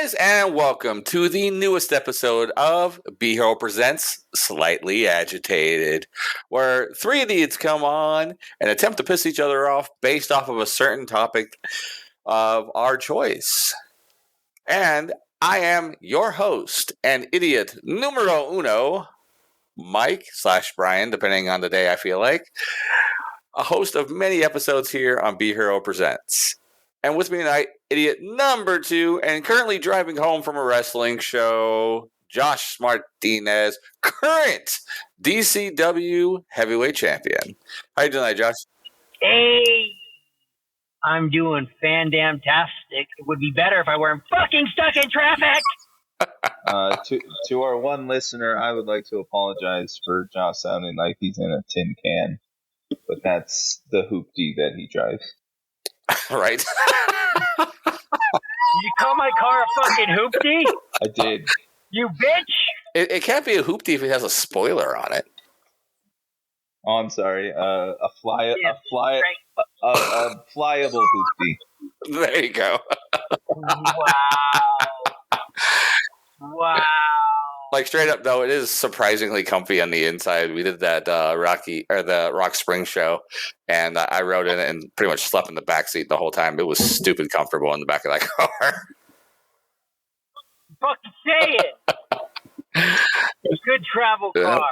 guys, and welcome to the newest episode of Be Hero Presents Slightly Agitated, where three idiots come on and attempt to piss each other off based off of a certain topic of our choice. And I am your host and idiot numero uno, Mike/Brian, depending on the day I feel like, a host of many episodes here on Be Hero Presents. And with me tonight, idiot number two, and currently driving home from a wrestling show, Josh Martinez, current DCW heavyweight champion. How you doing tonight, Josh? Hey, I'm doing fan-damn-tastic. It would be better if I weren't fucking stuck in traffic. To our one listener, I would like to apologize for Josh sounding like he's in a tin can, but that's the hoopty that he drives. Right. Did you call my car a fucking hoopty? I did. You bitch! It can't be a hoopty if it has a spoiler on it. Oh, I'm sorry. A flyable hoopty. There you go. Wow. Like straight up though, it is surprisingly comfy on the inside. We did that the Rock Spring show, and I rode in it and pretty much slept in the back seat the whole time. It was stupid comfortable in the back of that car. Fucking say it! A good travel car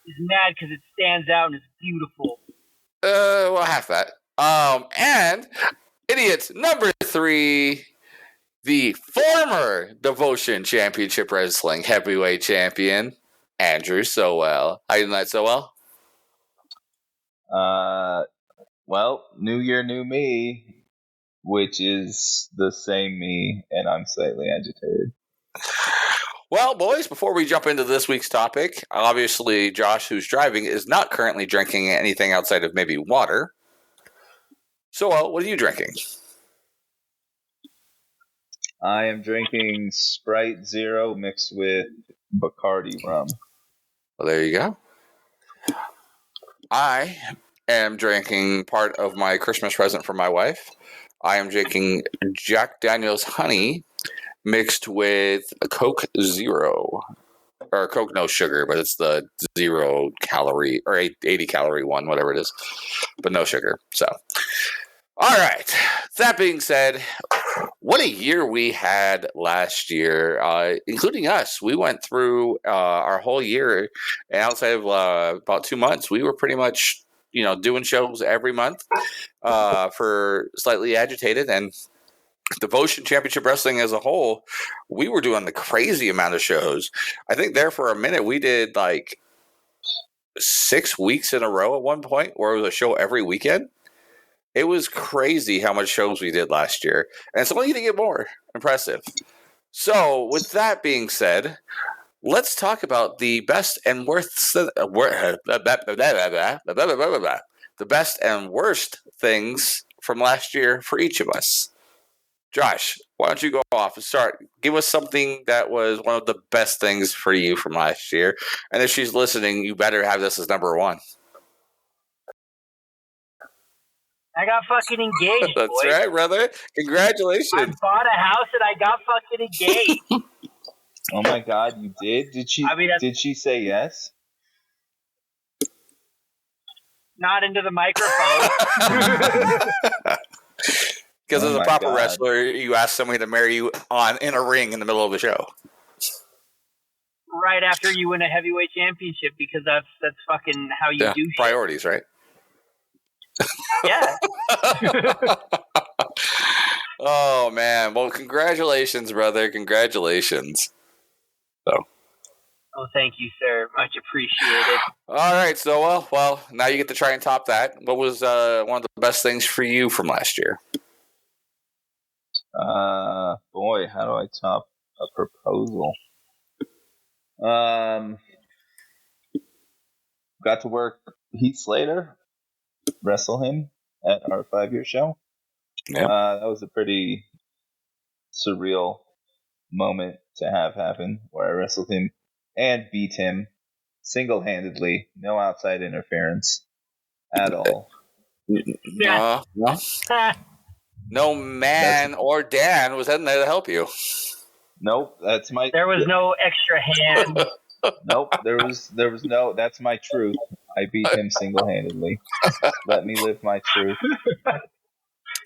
is mad because it stands out and it's beautiful. Well, half that. And idiot number three, the former Devotion Championship Wrestling Heavyweight Champion, Andrew Sowell. How you doing tonight, Sowell? Well, new year, new me, which is the same me, and I'm slightly agitated. Well, boys, before we jump into this week's topic, obviously Josh, who's driving, is not currently drinking anything outside of maybe water. Sowell, what are you drinking? I am drinking Sprite Zero mixed with Bacardi rum. Well, there you go. I am drinking part of my Christmas present for my wife. I am drinking Jack Daniel's Honey mixed with a Coke Zero. Or Coke no sugar, but it's the 0 calorie or 80 calorie one, whatever it is. But no sugar. So, all right. That being said, what a year we had last year, including us. We went through our whole year, and outside of about 2 months, we were pretty much, doing shows every month for Slightly Agitated and Devotion Championship Wrestling as a whole. We were doing the crazy amount of shows. I think there for a minute we did like 6 weeks in a row at one point, where it was a show every weekend. It was crazy how much shows we did last year, and it's only going to get more impressive. So, with that being said, let's talk about the best and worst things from last year for each of us. Josh, why don't you go off and start? Give us something that was one of the best things for you from last year, and if she's listening, you better have this as number one. I got fucking engaged, That's boy. right, brother. Congratulations. I bought a house and I got fucking engaged. Oh my God, you did? Did she say yes? Not into the microphone. Because as a proper wrestler, you ask somebody to marry you in a ring in the middle of the show. Right after you win a heavyweight championship, because that's fucking how you do shit. Priorities, right? Yeah. Oh man! Well, congratulations, brother. Congratulations. Oh, thank you, sir. Much appreciated. All right, so well, now you get to try and top that. What was one of the best things for you from last year? Boy, how do I top a proposal? Got to work Heath Slater, wrestle him at our 5-year show. Yeah. That was a pretty surreal moment to have happen, where I wrestled him and beat him single-handedly, no outside interference at all. No man or Dan was in there to help you. Nope, that's my. There was no extra hand. Nope, there was no. That's my truth. I beat him single-handedly. Let me live my truth.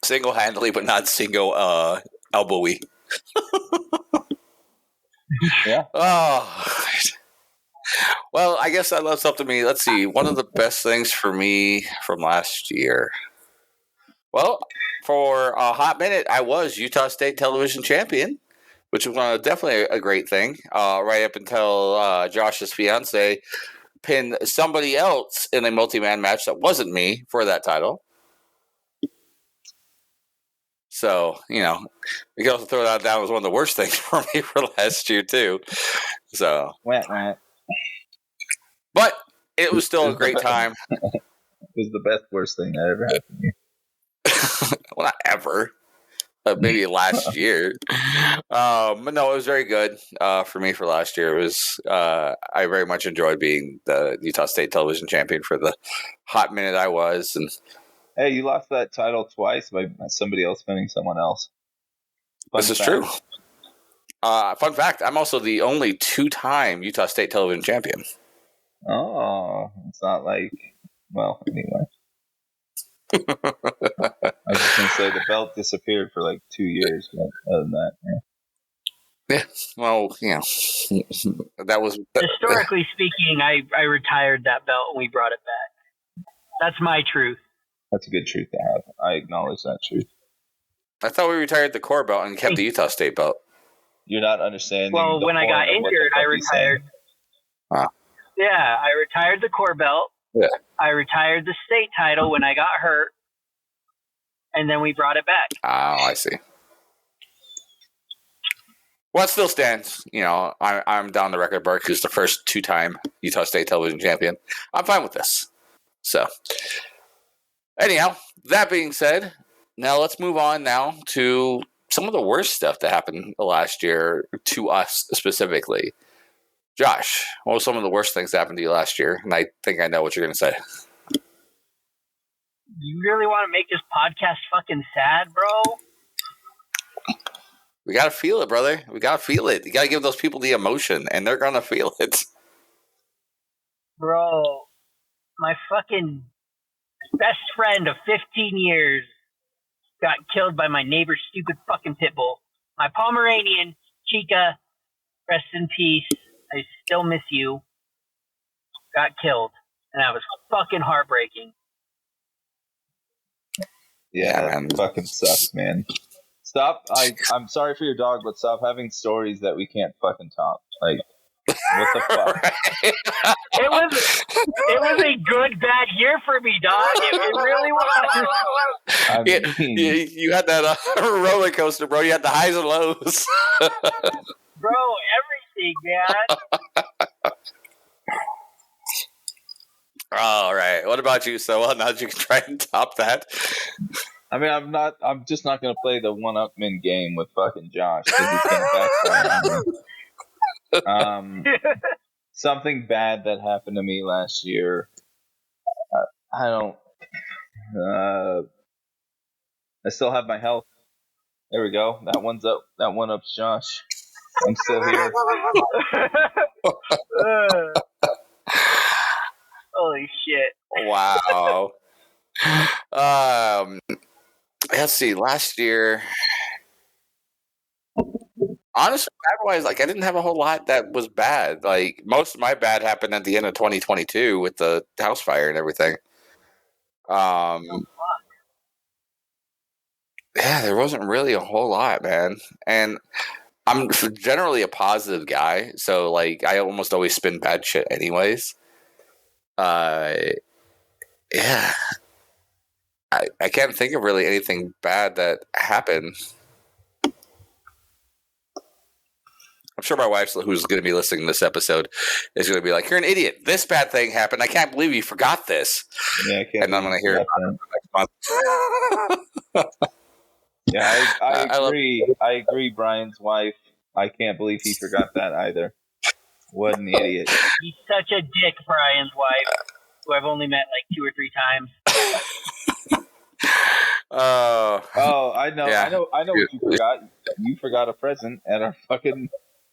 Single-handedly, but not single elbowy. Yeah. Oh. Well, I guess that left up to me. Let's see. One of the best things for me from last year. Well, for a hot minute, I was Utah State television champion, which was definitely a great thing. Right up until Josh's fiance pinned somebody else in a multi-man match that wasn't me for that title. So, you can also throw that down as one of the worst things for me for last year, too. So, Wah. but it was still a great time. It was the best, worst thing that ever happened to me. Well, not ever. Maybe last year. But no, it was very good for me for last year. It was I very much enjoyed being the Utah State television champion for the hot minute I was. And hey, you lost that title twice by somebody else pinning someone else. This is true. Fun fact, I'm also the only 2-time Utah State television champion. Oh, it's not like, well, anyway. I was just going to say the belt disappeared for like 2 years, but other than that, yeah. Well, that was... Historically speaking, I retired that belt and we brought it back. That's my truth. That's a good truth to have. I acknowledge that truth. I thought we retired the core belt and kept the Utah State belt. You're not understanding. Well, when I got injured, I retired. Wow. Yeah, I retired the core belt. Yeah. I retired the state title when I got hurt, and then we brought it back. Oh, I see. Well, it still stands. I'm down the record. Burke, who's the first 2-time Utah State television champion. I'm fine with this. So, anyhow, that being said, now let's move on now to some of the worst stuff that happened last year to us specifically. Josh, what were some of the worst things that happened to you last year? And I think I know what you're going to say. You really want to make this podcast fucking sad, bro? We got to feel it, brother. We got to feel it. You got to give those people the emotion, and they're going to feel it. Bro, my fucking best friend of 15 years got killed by my neighbor's stupid fucking pit bull. My Pomeranian, Chica, rest in peace. I still miss you. Got killed. And that was fucking heartbreaking. Yeah, that fucking sucks, man. Stop. I'm sorry for your dog, but stop having stories that we can't fucking top. Like, what the fuck? It was a good, bad year for me, dog. It really was. You had that roller coaster, bro. You had the highs and lows. Bro, everything, man. All right. What about you, Soa? Now that you can try and top that. I mean, I'm just not going to play the one-up-min game with fucking Josh because he's going to backfire on me. Something bad that happened to me last year. I don't. I still have my health. There we go. That one's up. That one up's Josh. I'm still here. Holy shit! Wow. Let's see. Last year, honestly, bad-wise, I didn't have a whole lot that was bad. Most of my bad happened at the end of 2022 with the house fire and everything. Yeah, there wasn't really a whole lot, man. And I'm generally a positive guy, so I almost always spin bad shit anyways. Yeah. I can't think of really anything bad that happened. I'm sure my wife, who's going to be listening to this episode, is going to be like, "You're an idiot. This bad thing happened. I can't believe you forgot this." Yeah, and I'm going to hear it next month. Yeah, I agree. I agree. Brian's wife. I can't believe he forgot that either. What an idiot! He's such a dick, Brian's wife, who I've only met 2 or 3 times. Oh, I know. Yeah. I know what you forgot. you forgot a present at our fucking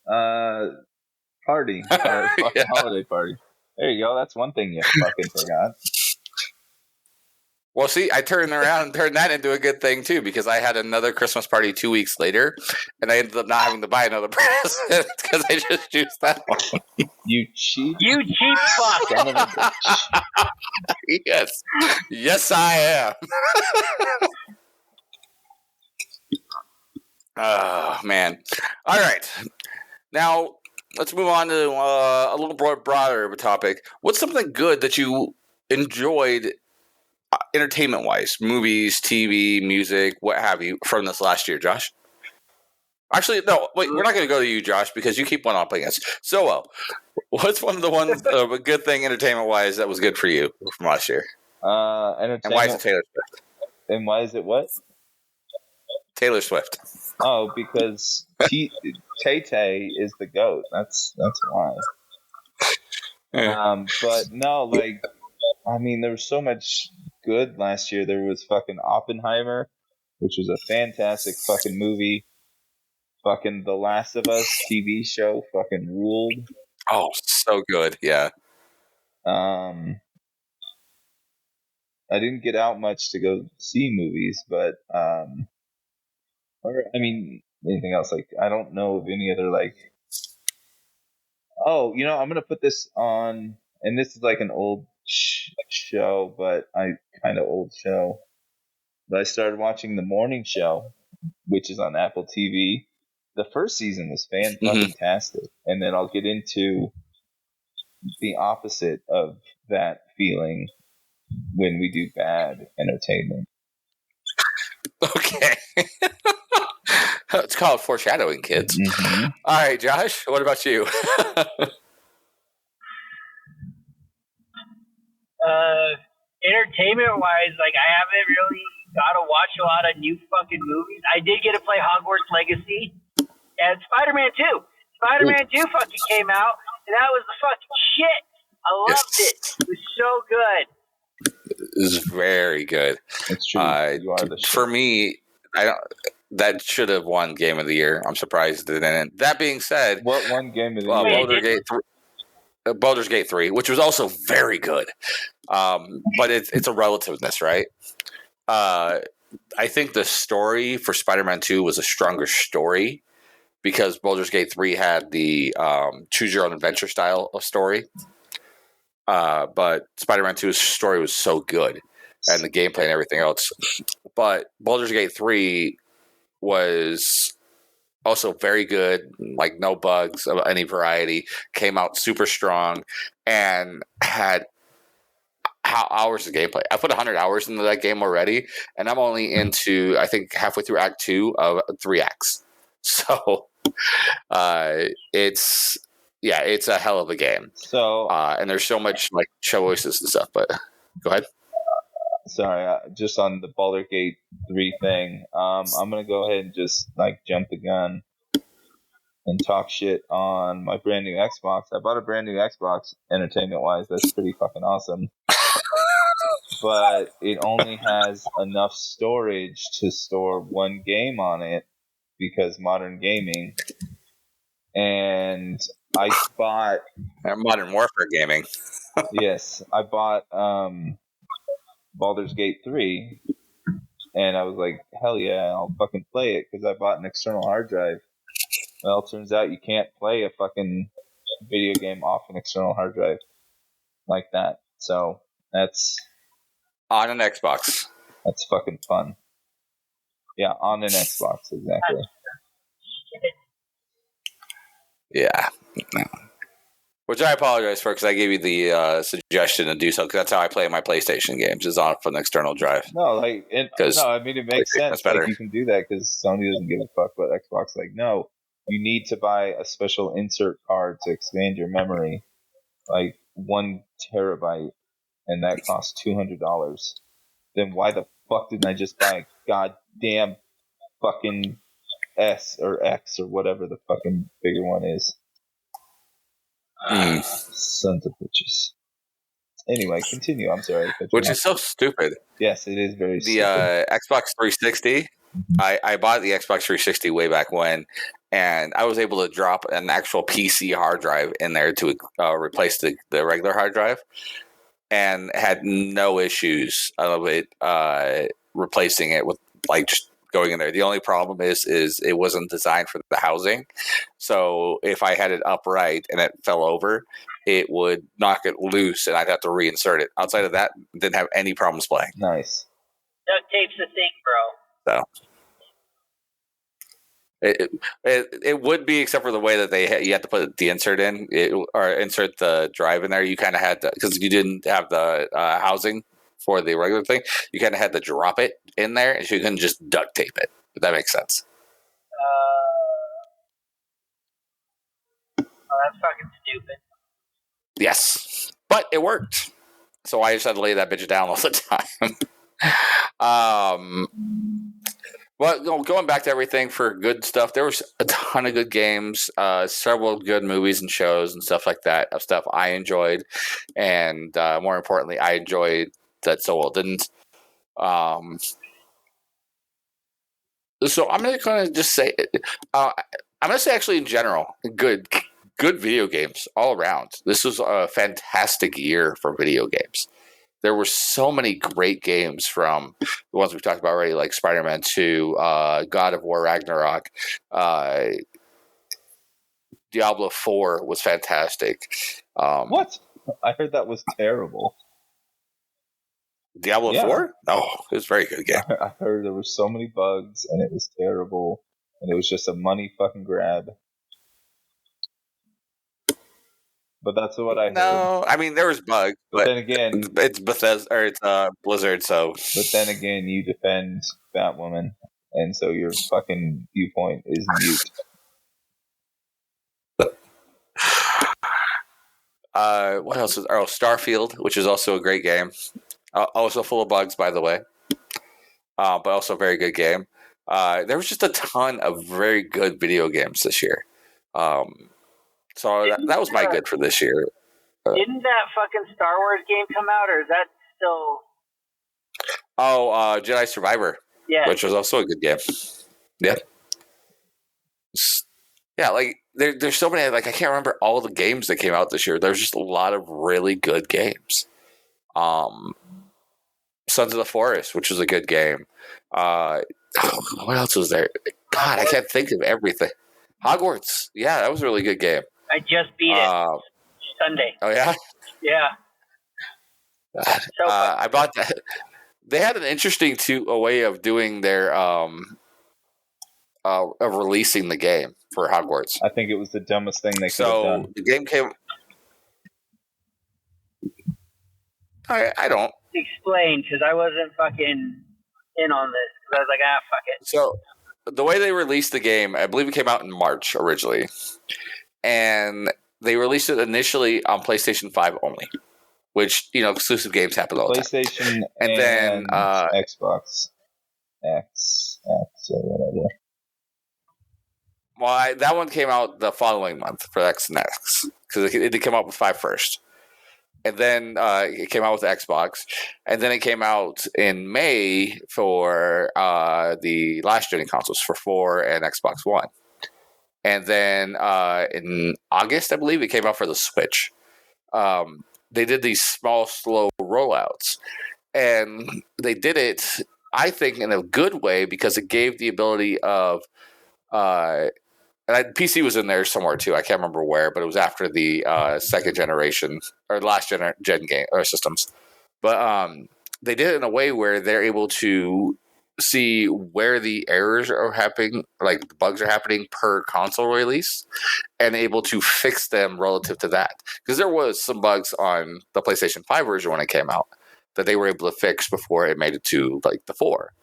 party, our fucking holiday party. There you go. That's one thing you fucking forgot. Well, see, I turned around and turned that into a good thing, too, because I had another Christmas party 2 weeks later, and I ended up not having to buy another present because I just used that one. You cheap fuck. son of a bitch. Yes. Yes, I am. Oh, man. All right. Now, let's move on to a little broader of a topic. What's something good that you enjoyed entertainment-wise? Movies, TV, music, what have you, from this last year, Josh? Actually, no, wait, we're not going to go to you, Josh, because you keep one upping us. So, what's one of the ones, a good thing entertainment-wise that was good for you from last year? Entertainment. And why is it Taylor Swift? And why is it what? Taylor Swift. Oh, because Tay-Tay is the GOAT. That's why. Yeah. But no, like, I mean, there was so much good last year. There was fucking Oppenheimer, which was a fantastic fucking movie. Fucking The Last of Us TV show fucking ruled. Oh, so good. Yeah. I didn't get out much to go see movies, but or I mean anything else. Like, I don't know of any other like. Oh, I'm gonna put this on, and this is like an old show, but old show. But I started watching The Morning Show, which is on Apple TV. The first season was fantastic, and then I'll get into the opposite of that feeling when we do bad entertainment. Okay. It's called foreshadowing, kids. Mm-hmm. All right, Josh, what about you? Entertainment-wise, like, I haven't really got to watch a lot of new fucking movies. I did get to play Hogwarts Legacy and Spider-Man 2. Spider-Man 2 fucking came out, and that was the fucking shit. I loved it. It was so good. It was very good. It's true. You are the shit. For me, that should have won Game of the Year. I'm surprised it didn't. That being said, what won Game of the Year? Baldur's Gate 3, which was also very good. But it's a relativeness, right? I think the story for Spider-Man 2 was a stronger story because Baldur's Gate 3 had the choose your own adventure style of story. But Spider-Man 2's story was so good, and the gameplay and everything else. But Baldur's Gate 3 was also very good, like no bugs of any variety, came out super strong, and had hours of gameplay. I put 100 hours into that game already, and I'm only into, I think, halfway through Act 2 of 3 acts. So it's a hell of a game. So and there's so much like choices and stuff, but go ahead. Sorry, just on the Baldur's Gate 3 thing, I'm going to go ahead and just like jump the gun and talk shit on my brand new Xbox. I bought a brand new Xbox, entertainment-wise. That's pretty fucking awesome. But it only has enough storage to store one game on it because modern gaming. And I bought... Modern Warfare gaming. Yes, I bought Baldur's Gate 3, and I was like, hell yeah, I'll fucking play it, because I bought an external hard drive. Well, it turns out you can't play a fucking video game off an external hard drive like that. So that's... On an Xbox. That's fucking fun. Yeah, on an Xbox, exactly. Yeah. Which I apologize for, because I gave you the suggestion to do so, because that's how I play my PlayStation games, is on an external drive. No, like, it makes sense. Like, you can do that because Sony doesn't give a fuck about Xbox. Like, no, you need to buy a special insert card to expand your memory, like 1 terabyte, and that costs $200. Then why the fuck didn't I just buy a goddamn fucking S or X or whatever the fucking bigger one is? Sons of bitches. Anyway, continue. I'm sorry. Which is so stupid. Yes, it is very stupid. The Xbox 360 I bought the Xbox 360 way back when, and I was able to drop an actual PC hard drive in there to replace the regular hard drive, and had no issues of it replacing it with like just going in there. The only problem is it wasn't designed for the housing, so if I had it upright and it fell over, it would knock it loose, and I'd have to reinsert it. Outside of that, didn't have any problems playing. Nice. Duct tape's the thing, bro. So. It would be, except for the way that you had to put the insert in or insert the drive in there. You kind of had to, because you didn't have the housing for the regular thing. You kind of had to drop it in there, and so you couldn't just duct tape it. If that makes sense. Oh, that's fucking stupid. Yes, but it worked. So I just had to lay that bitch down all the time. Well, going back to everything for good stuff, there was a ton of good games, several good movies and shows and stuff like that, of stuff I enjoyed, and more importantly, I enjoyed that Soul didn't. So I'm going to just say, I'm going to say actually in general, good video games all around. This was a fantastic year for video games. There were so many great games, from the ones we've talked about already, like Spider-Man 2, God of War Ragnarok, Diablo 4 was fantastic. What? I heard that was terrible. Diablo 4? Oh, it was a very good game. I heard there were so many bugs, and it was terrible, and it was just a money fucking grab. But that's what I heard. No, I mean there was bugs, but then again, it's Bethesda or it's Blizzard, so. But then again, you defend Batwoman, and so your fucking viewpoint is mute. What else is? Oh, Starfield, which is also a great game. Also full of bugs, by the way, but also a very good game. There was just a ton of very good video games this year. So that was my good for this year. Didn't that fucking Star Wars game come out, or is that still? Oh, Jedi Survivor. Yeah. Which was also a good game. Yeah. Yeah, like there's so many. Like I can't remember all the games that came out this year. There's just a lot of really good games. Sons of the Forest, which was a good game. What else was there? God, I can't think of everything. Hogwarts. Yeah, that was a really good game. I just beat it Sunday. Oh yeah. Yeah. I bought that. They had an interesting way of doing their of releasing the game for Hogwarts. I think it was the dumbest thing they could have done. So the game came. I don't explain, because I wasn't fucking in on this, because I was like, fuck it. So the way they released the game, I believe it came out in March originally, and they released it initially on PlayStation 5 only, which, exclusive games happen all the time. PlayStation and then Xbox X or whatever. Well, that one came out the following month for X and X, because it did come out with 5 first. And then it came out with the Xbox, and then it came out in May for the last gen consoles for 4 and Xbox One. And then in August, I believe, it came out for the Switch. They did these small, slow rollouts, and they did it, I think, in a good way, because it gave the ability of and PC was in there somewhere too. I can't remember where, but it was after the second generation or last gen game or systems. But they did it in a way where they're able to see where the errors are happening, like the bugs are happening per console release, and able to fix them relative to that. Because there was some bugs on the PlayStation 5 version when it came out that they were able to fix before it made it to like the 4.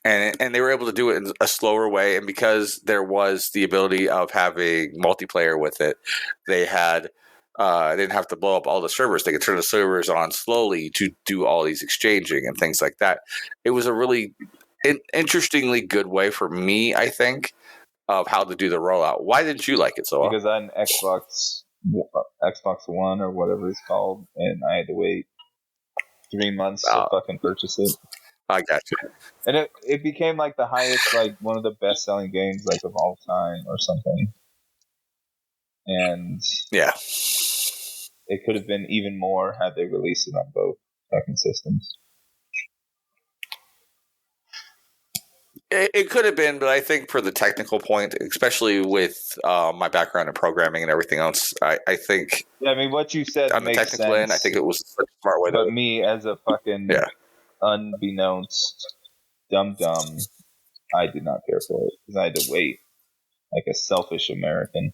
And they were able to do it in a slower way, and because there was the ability of having multiplayer with it, they didn't have to blow up all the servers. They could turn the servers on slowly to do all these exchanging and things like that. It was a really interestingly good way for me, I think, of how to do the rollout. Why didn't you like it so well? Because I had an Xbox One or whatever it's called, and I had to wait 3 months to fucking purchase it. I got you. And it became like the highest, like one of the best selling games like of all time or something. And Yeah. it could have been even more had they released it on both fucking systems. It could have been, but I think for the technical point, especially with my background in programming and everything else, I think Yeah, I mean, what you said on the makes technical end, I sense. think it was such a smart way But to. me, as a fucking Yeah. unbeknownst dumb, I did not care for it because I had to wait like a selfish American.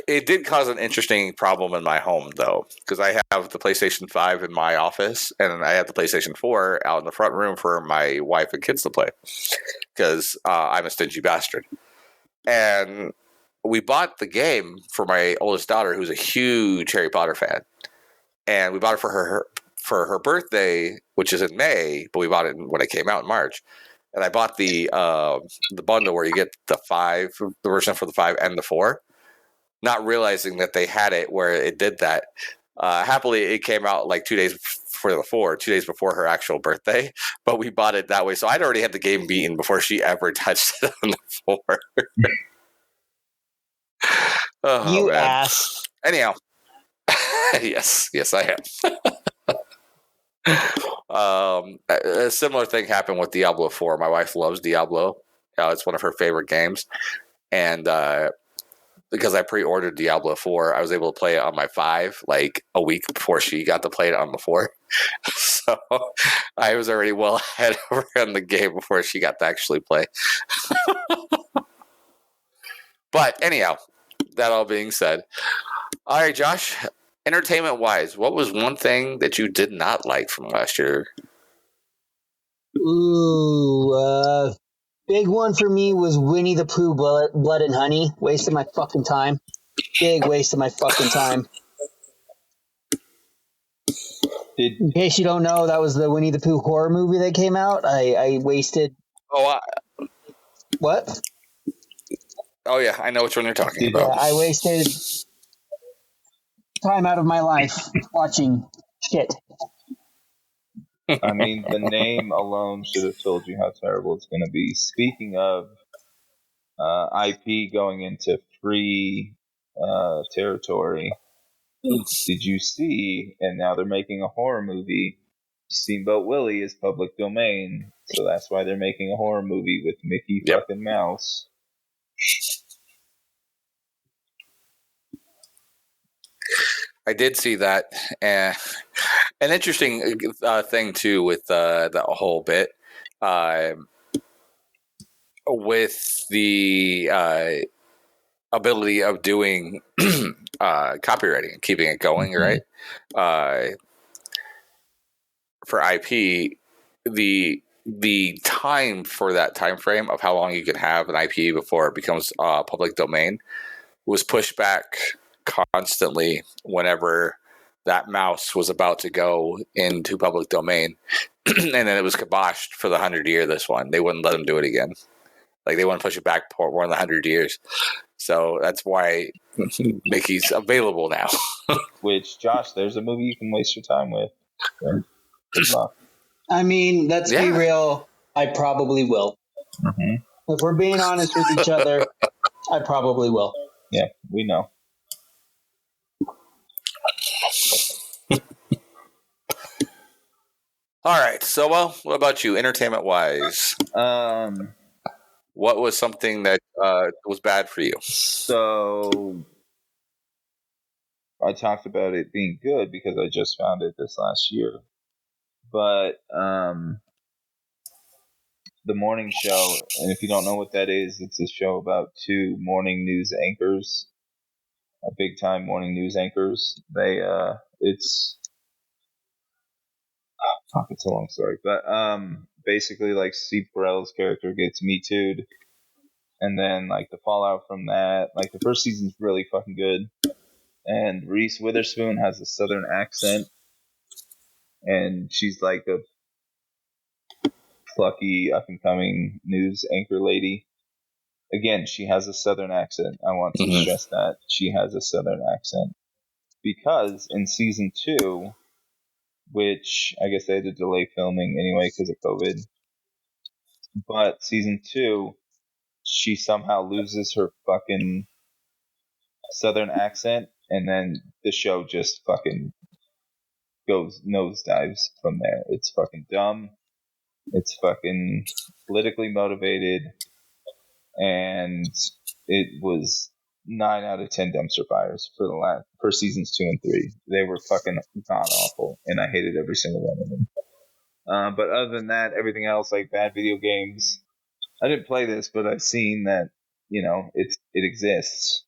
It did cause an interesting problem in my home, though, because I have the PlayStation 5 in my office, and I have the PlayStation 4 out in the front room for my wife and kids to play, because I'm a stingy bastard. And we bought the game for my oldest daughter, who's a huge Harry Potter fan, and we bought it for her birthday, which is in May, but we bought it when it came out in March. And I bought the bundle where you get the version for the 5 and the 4. Not realizing that they had it where it did that. Happily, it came out like 2 days for the 4, 2 days before her actual birthday, but we bought it that way. So I'd already had the game beaten before she ever touched it on the 4. Oh, You man. ass. Anyhow, yes, I am. A similar thing happened with Diablo 4. My wife loves Diablo. It's one of her favorite games. And because I pre-ordered Diablo 4, I was able to play it on my 5 like a week before she got to play it on the 4. So I was already well ahead of her on the game before she got to actually play. But anyhow, that all being said, all right, Josh, entertainment-wise, what was one thing that you did not like from last year? Ooh, big one for me was Winnie the Pooh, Blood and Honey. Wasted my fucking time. Big waste of my fucking time. In case you don't know, that was the Winnie the Pooh horror movie that came out. I wasted. What? Oh, yeah, I know which one you're talking Did- about. Yeah, I wasted time out of my life watching shit. I mean, the name alone should have told you how terrible it's going to be. Speaking of IP going into free territory, did you see? And now they're making a horror movie. Steamboat Willie is public domain, so that's why they're making a horror movie with Mickey Yep. fucking Mouse. I did see that. An interesting thing, too, with the whole bit. With the ability of doing copywriting and keeping it going, right? For IP, the time for that time frame of how long you can have an IP before it becomes public domain was pushed back constantly whenever that mouse was about to go into public domain. And then it was kiboshed for the 100-year this one. They wouldn't let them do it again. Like, they want to push it back for more than 100 years. So that's why Mickey's available now. Which, Josh, there's a movie you can waste your time with. So, good luck. I mean, let's be Yeah. real. I probably will. Mm-hmm. If we're being honest with each other, I probably will. Yeah, we know. All right. So, well, what about you, entertainment-wise? What was something that was bad for you? So I talked about it being good because I just found it this last year. But the morning show, and if you don't know what that is, it's a show about two morning news anchors, big time morning news anchors. It's a long story, but basically, like, Steve Carell's character gets Me Too'd, and then like the fallout from that. Like, the first season's really fucking good, and Reese Witherspoon has a southern accent, and she's like a plucky up and coming news anchor lady. Again, she has a southern accent. I want to stress that she has a southern accent, because in season 2 which I guess they had to delay filming anyway because of COVID. But season 2, she somehow loses her fucking southern accent, and then the show just fucking goes nosedives from there. It's fucking dumb. It's fucking politically motivated, and it was 9 out of 10 dumpster fires for seasons 2 and 3. They were fucking god awful, and I hated every single one of them. But other than that, everything else, like bad video games. I didn't play this, but I've seen that, it exists.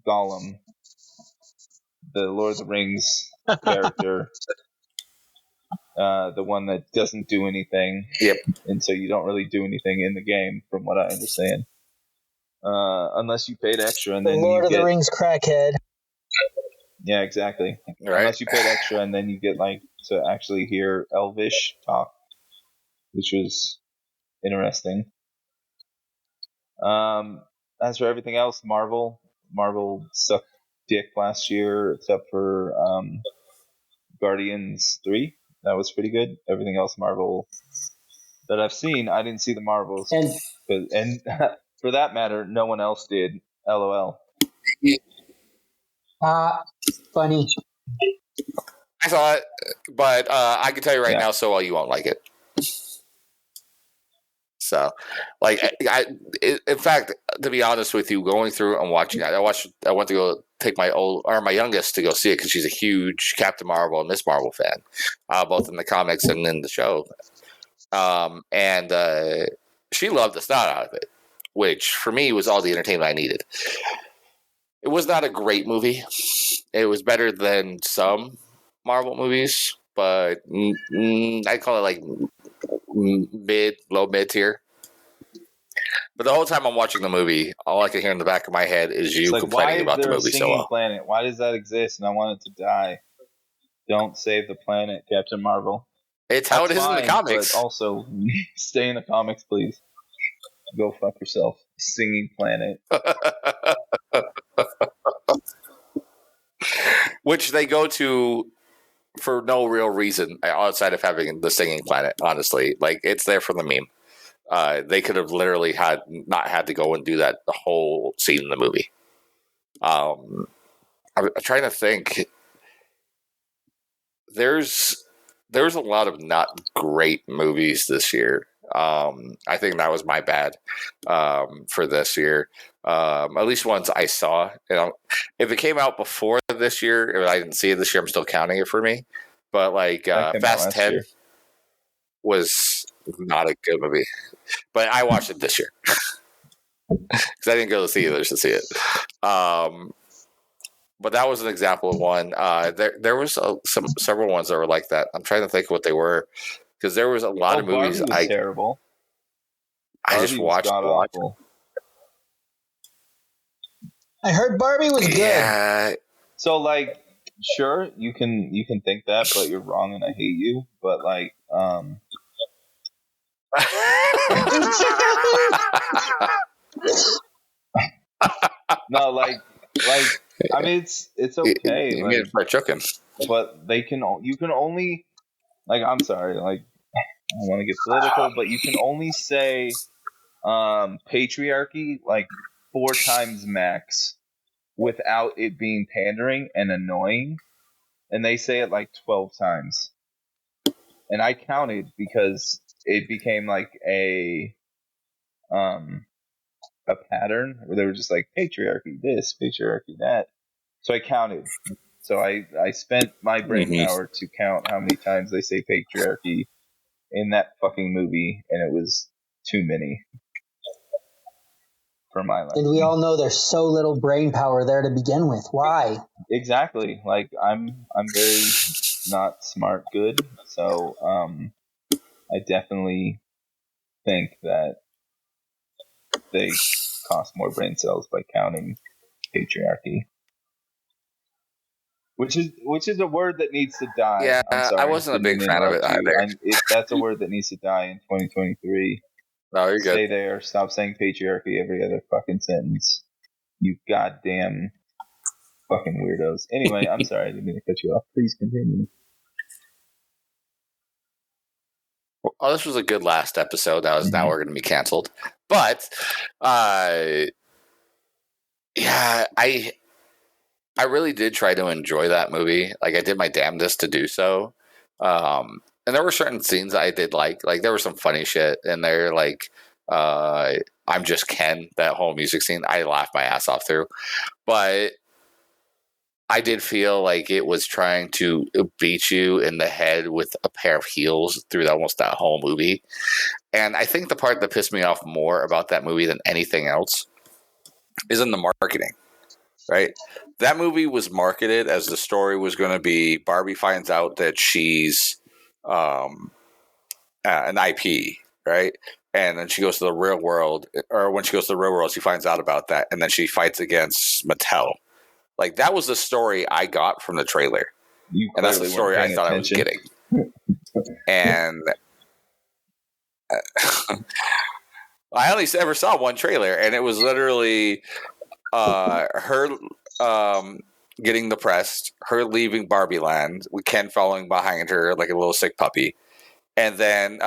Gollum, the Lord of the Rings character, the one that doesn't do anything. Yep. And so you don't really do anything in the game, from what I understand. Unless you paid extra, and The then Lord you of get... the Rings crackhead. Yeah, exactly. Right. Unless you paid extra, and then you get to actually hear Elvish talk, which was interesting. As for everything else, Marvel sucked dick last year, except for Guardians 3. That was pretty good. Everything else Marvel that I've seen, I didn't see the Marvels, and for that matter, no one else did. LOL. Funny. I saw it, but I can tell you right now, so well, you won't like it. So, in fact, to be honest with you, going through and watching it, I went to go take my youngest to go see it because she's a huge Captain Marvel and Miss Marvel fan, both in the comics and in the show. And she loved the snot out of it, which for me was all the entertainment I needed. It was not a great movie. It was better than some Marvel movies, but I call it like low mid tier. But the whole time I'm watching the movie, all I can hear in the back of my head is you complaining about the movie so well. Planet? Why does that exist? And I want it to die. Don't save the planet, Captain Marvel. It's how it is in the comics. But also, stay in the comics, please. Go fuck yourself. Singing planet. Which they go to for no real reason outside of having the singing planet, honestly. Like, it's there for the meme. They could have literally not had to go and do that the whole scene in the movie. I'm trying to think. There's a lot of not great movies this year. I think that was my bad for this year. At least ones I saw. If it came out before this year, if I didn't see it this year, I'm still counting it for me. But Fast 10 was not a good movie. But I watched it this year because I didn't go to theaters to see it. But that was an example of one. There was several ones that were like that. I'm trying to think of what they were because there was a lot of movies. Barbie was terrible. I just watched. Awful. I heard Barbie was good. Yeah. So sure, you can think that, but you're wrong, and I hate you. But no, I mean, it's okay. You need to start choking. But you can only, I'm sorry, I don't want to get political, but you can only say patriarchy 4 times max without it being pandering and annoying, and they say it 12 times, and I counted because it became a pattern where they were just patriarchy this, patriarchy that. So I counted. So I spent my brain power to count how many times they say patriarchy in that fucking movie, and it was too many for my life. And we all know there's so little brain power there to begin with. Why? Exactly. I'm very not smart good, so I definitely think that they cost more brain cells by counting patriarchy. Which is a word that needs to die. Yeah, I'm sorry, I wasn't a big fan of it either. That's a word that needs to die in 2023. No, you're good. Stay there. Stop saying patriarchy every other fucking sentence. You goddamn fucking weirdos. Anyway, I'm sorry, I didn't mean to cut you off. Please continue. oh, this was a good last episode. Now we're going to be canceled. But, yeah, I really did try to enjoy that movie. Like, I did my damnedest to do so. And there were certain scenes I did like there was some funny shit in there. Like, I'm Just Ken, that whole music scene, I laughed my ass off through. But I did feel like it was trying to beat you in the head with a pair of heels through almost that whole movie. And I think the part that pissed me off more about that movie than anything else is in the marketing, right? That movie was marketed as the story was going to be Barbie finds out that she's an IP, right? And then she goes to the real world, or when she goes to the real world, she finds out about that, and then she fights against Mattel. Like, that was the story I got from the trailer. And that's the story I thought I was getting. And I only ever saw one trailer, and it was literally her getting depressed, her leaving Barbie Land, with Ken following behind her like a little sick puppy. And then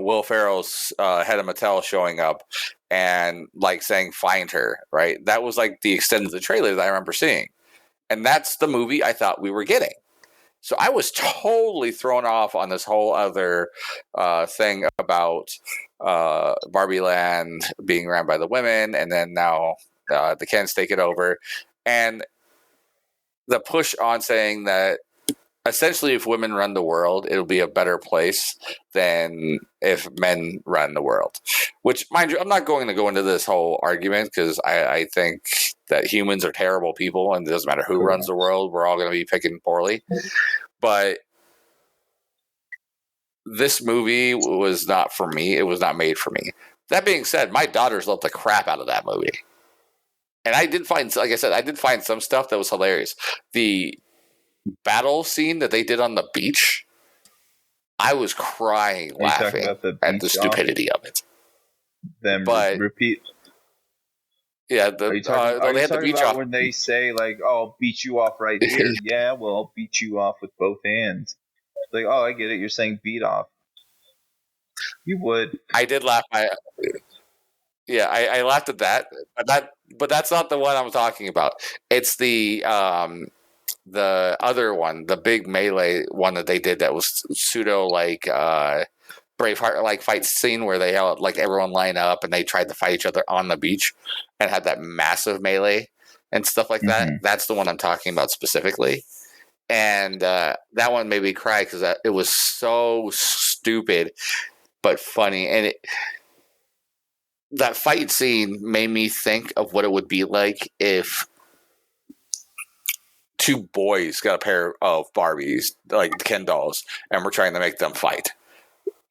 Will Ferrell's head of Mattel showing up and like saying, find her, right? That was like the extent of the trailer that I remember seeing. And that's the movie I thought we were getting. So I was totally thrown off on this whole other thing about Barbie Land being ran by the women, and then now the Kens take it over. And the push on saying that essentially if women run the world, it'll be a better place than if men run the world. Which, mind you, I'm not going to go into this whole argument because I think that humans are terrible people and it doesn't matter who runs the world. We're all going to be picking poorly. But this movie was not for me. It was not made for me. That being said, my daughters loved the crap out of that movie. And I did find, like I said, I did find some stuff that was hilarious. The battle scene that they did on the beach, I was crying laughing at the stupidity of it. Repeat. Yeah, are you talking about when they say like, "Oh, I'll beat you off right here"? Yeah, well, I'll beat you off with both hands. Like, oh, I get it. You're saying beat off. You would. I did laugh. I laughed at that, but that's not the one I'm talking about. It's the other one, the big melee one that they did that was pseudo like Braveheart like fight scene where they had like everyone line up and they tried to fight each other on the beach and had that massive melee and stuff like that. That's the one I'm talking about specifically. And that one made me cry because it was so stupid but funny. And that fight scene made me think of what it would be like if two boys got a pair of Barbies, like Ken dolls, and we're trying to make them fight.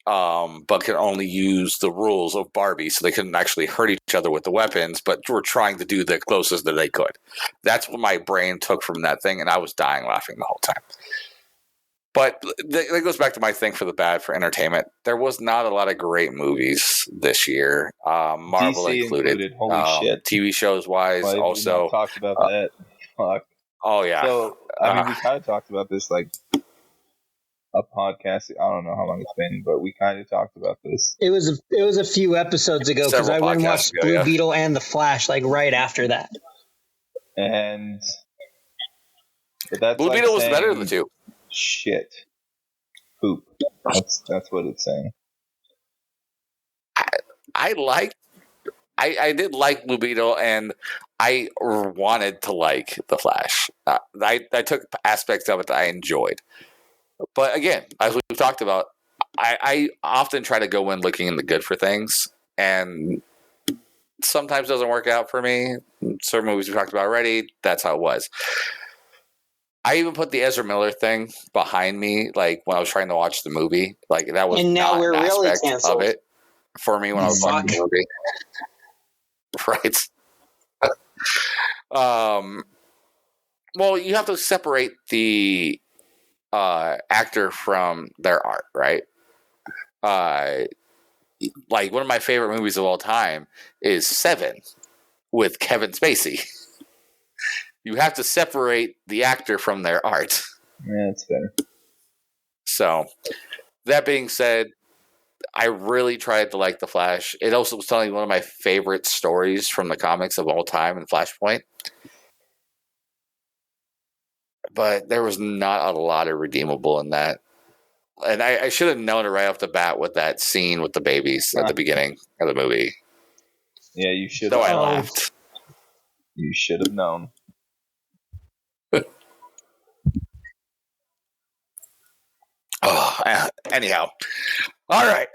But can only use the rules of Barbie, so they couldn't actually hurt each other with the weapons, but were trying to do the closest that they could. That's what my brain took from that thing, and I was dying laughing the whole time. But that goes back to my thing for the bad for entertainment. There was not a lot of great movies this year, Marvel DC included. Holy shit! TV shows wise, also talked about that. Fuck. Oh yeah. So I mean, we kind of talked about this like a podcast. I don't know how long it's been, but we kind of talked about this. It was a few episodes ago because I went and watched Blue Beetle and The Flash like right after that. And that's Blue Beetle was better than the two. Shit. Poop. That's what it's saying. I did like Blue Beetle, and I wanted to like The Flash. I took aspects of it that I enjoyed. But again, as we've talked about, I often try to go in looking in the good for things, and sometimes it doesn't work out for me. Certain movies we talked about already, that's how it was. I even put the Ezra Miller thing behind me, like when I was trying to watch the movie. Like that was and now not we're an really aspect canceled. of it for me when I was watching the movie. Right. Well, you have to separate the actor from their art, right? Like one of my favorite movies of all time is Seven with Kevin Spacey. You have to separate the actor from their art. Yeah, that's fair. So, that being said, I really tried to like The Flash. It also was telling one of my favorite stories from the comics of all time in Flashpoint. But there was not a lot of redeemable in that. And I should have known it right off the bat with that scene with the babies at the beginning of the movie. Yeah, you should. So I laughed. You should have known. Anyhow. All right.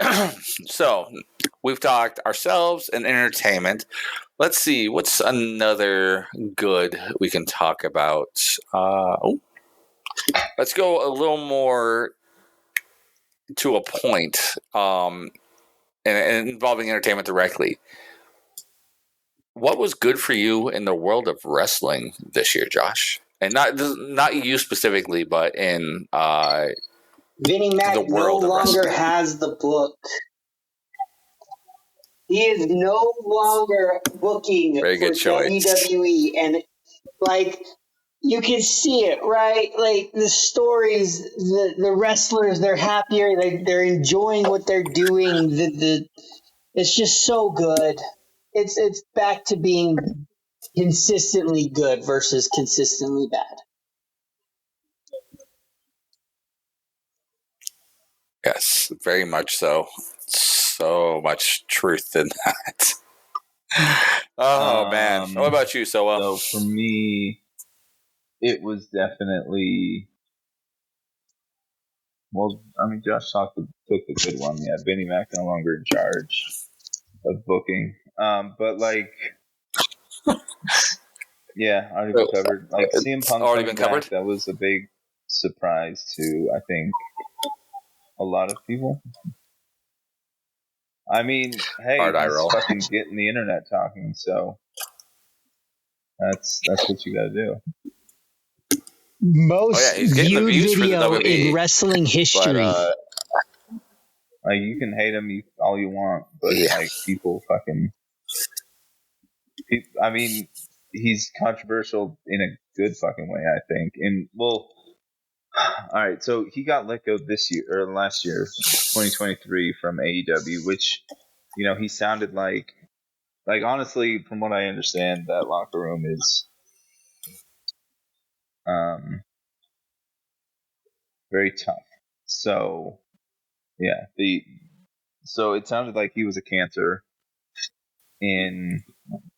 So we've talked ourselves and entertainment. Let's see. What's another good we can talk about? Let's go a little more to a point and involving entertainment directly. What was good for you in the world of wrestling this year, Josh? And not you specifically, but in Vinnie Mac the world no of longer wrestling. has the book. He is no longer booking Very good for choice. WWE, and like you can see it, right? Like the stories, the wrestlers, they're happier, they're enjoying what they're doing. It's just so good. It's back to being consistently good versus consistently bad. Yes, very much so. So much truth in that. Oh, man. What about you, Soa? So for me, it was definitely... Well, I mean, Josh took the good one. Yeah, Vinnie Mac no longer in charge of booking. But like... Yeah, already been covered. Like CM Punk already been covered. Back, that was a big surprise to, I think, a lot of people. I mean, hey, he's fucking getting the internet talking, so that's what you got to do. Most viewed video in wrestling history. But, like, you can hate him all you want, but like people fucking. I mean, he's controversial in a good fucking way, I think. And well, all right. So he got let go this year or last year, 2023, from AEW, which he sounded like honestly, from what I understand, that locker room is very tough. So yeah, so it sounded like he was a cancer in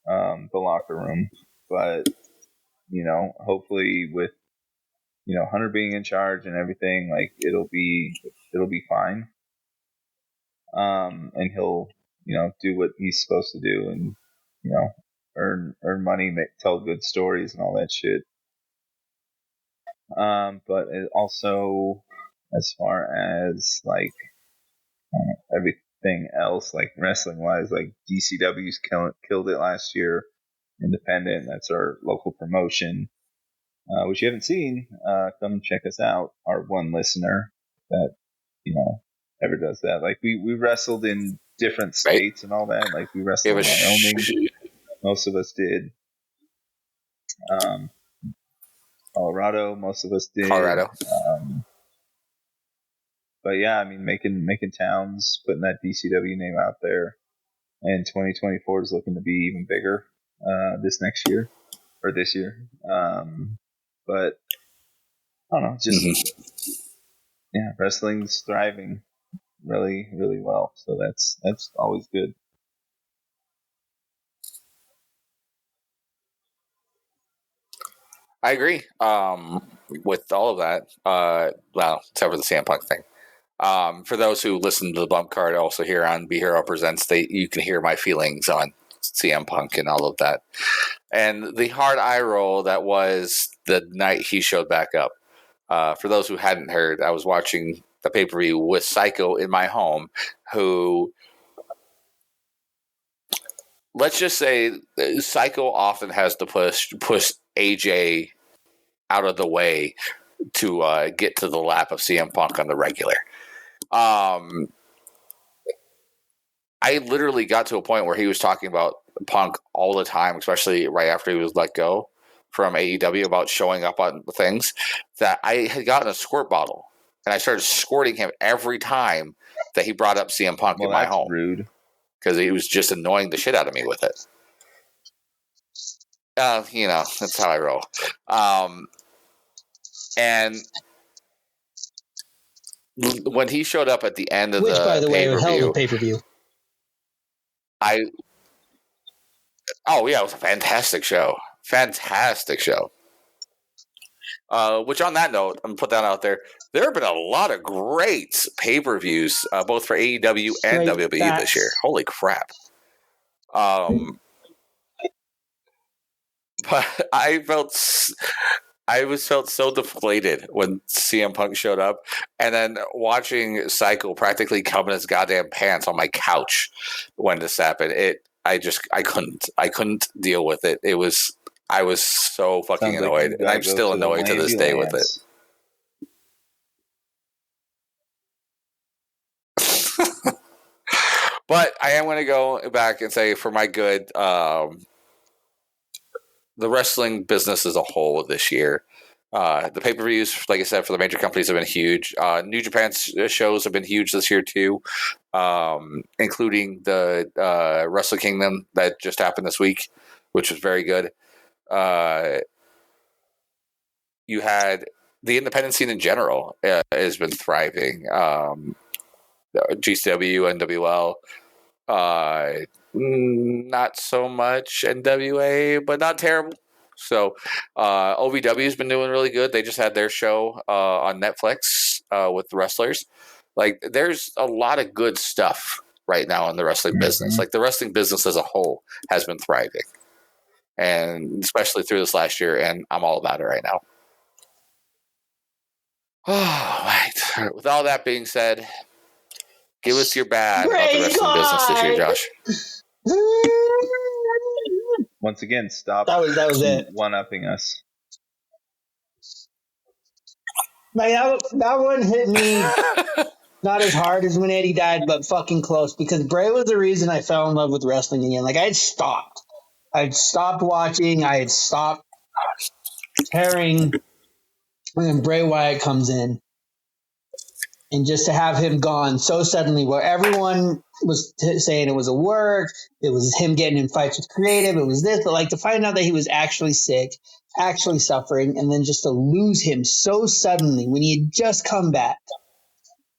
the locker room, but hopefully with Hunter being in charge and everything, like it'll be fine. And he'll do what he's supposed to do, and earn money, tell good stories and all that shit. But it also, as far as like everything else, like wrestling wise, like DCW's killed it last year. Independent, that's our local promotion, which you haven't seen. Come check us out. Our one listener that ever does that. Like we wrestled in different states and all that. Like we wrestled in Wyoming. Most of us did. Colorado, most of us did. But yeah, I mean, making towns, putting that DCW name out there, and 2024 is looking to be even bigger this year. But I don't know, just yeah, wrestling's thriving really, really well, so that's always good. I agree with all of that. Well, except for the CM Punk thing. For those who listen to the bump card, also here on Be Hero Presents, you can hear my feelings on CM Punk and all of that. And the hard eye roll that was the night he showed back up. For those who hadn't heard, I was watching the pay-per-view with Psycho in my home, who, let's just say, Psycho often has to push AJ out of the way to get to the lap of CM Punk on the regular. I literally got to a point where he was talking about Punk all the time, especially right after he was let go from AEW, about showing up on things, that I had gotten a squirt bottle and I started escorting him every time that he brought up CM Punk in my home. Rude. Because he was just annoying the shit out of me with it. That's how I roll. And when he showed up at the end of Which, by the way, was hell of a pay-per-view, it was a fantastic show. Fantastic show. Which on that note, I'm going to put that out there. There have been a lot of great pay-per-views, both for AEW and WWE this year. Holy crap. But I felt so deflated when CM Punk showed up, and then watching Psycho practically come in his goddamn pants on my couch when this happened. I couldn't deal with it. I was so fucking annoyed, and I'm still annoyed to this day with it. But I am going to go back and say, for my good, the wrestling business as a whole this year, the pay-per-views, like I said, for the major companies have been huge. New Japan's shows have been huge this year too, including the Wrestle Kingdom that just happened this week, which was very good. You had the independent scene in general has been thriving. GCW, NWL, not so much NWA, but not terrible. So OVW has been doing really good. They just had their show on Netflix with the wrestlers. Like, there's a lot of good stuff right now in the wrestling business. Like, the wrestling business as a whole has been thriving, and especially through this last year, and I'm all about it right now. Oh, right. With all that being said, give us your bad about the wrestling business this year, Josh. Once again, stop that was it. one-upping us. Like, that one hit me not as hard as when Eddie died, but fucking close, because Bray was the reason I fell in love with wrestling again. Like, I'd stopped watching. I had stopped caring. And then Bray Wyatt comes in. And just to have him gone so suddenly, where everyone was saying it was a work, it was him getting in fights with creative, it was this, but like to find out that he was actually sick, actually suffering, and then just to lose him so suddenly when he had just come back,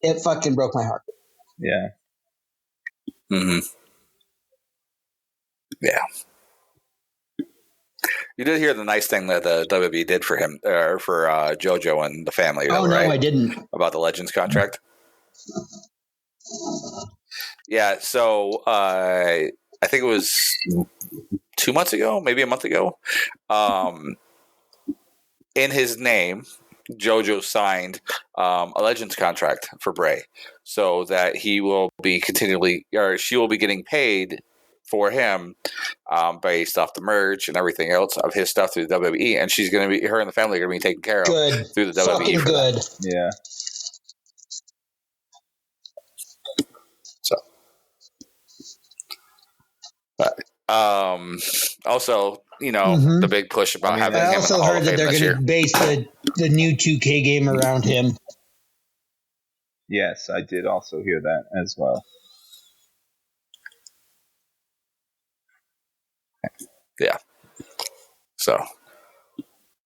it fucking broke my heart. Yeah. Mm-hmm. Yeah. You did hear the nice thing that the WWE did for him, for JoJo and the family, though, right? No, I didn't. About the Legends contract. Yeah, so I think it was 2 months ago, maybe a month ago. In his name, JoJo signed a Legends contract for Bray, so that he will be she will be getting paid for him based off the merch and everything else of his stuff through the WWE, and she's going to be, her and the family are going to be taken care of through the WWE. Fucking for good. That. Yeah. So, also, the big push about having him in the Hall of Fame this year. I also heard that they're going to base the new 2K game around him. Yes, I did also hear that as well. Yeah. So,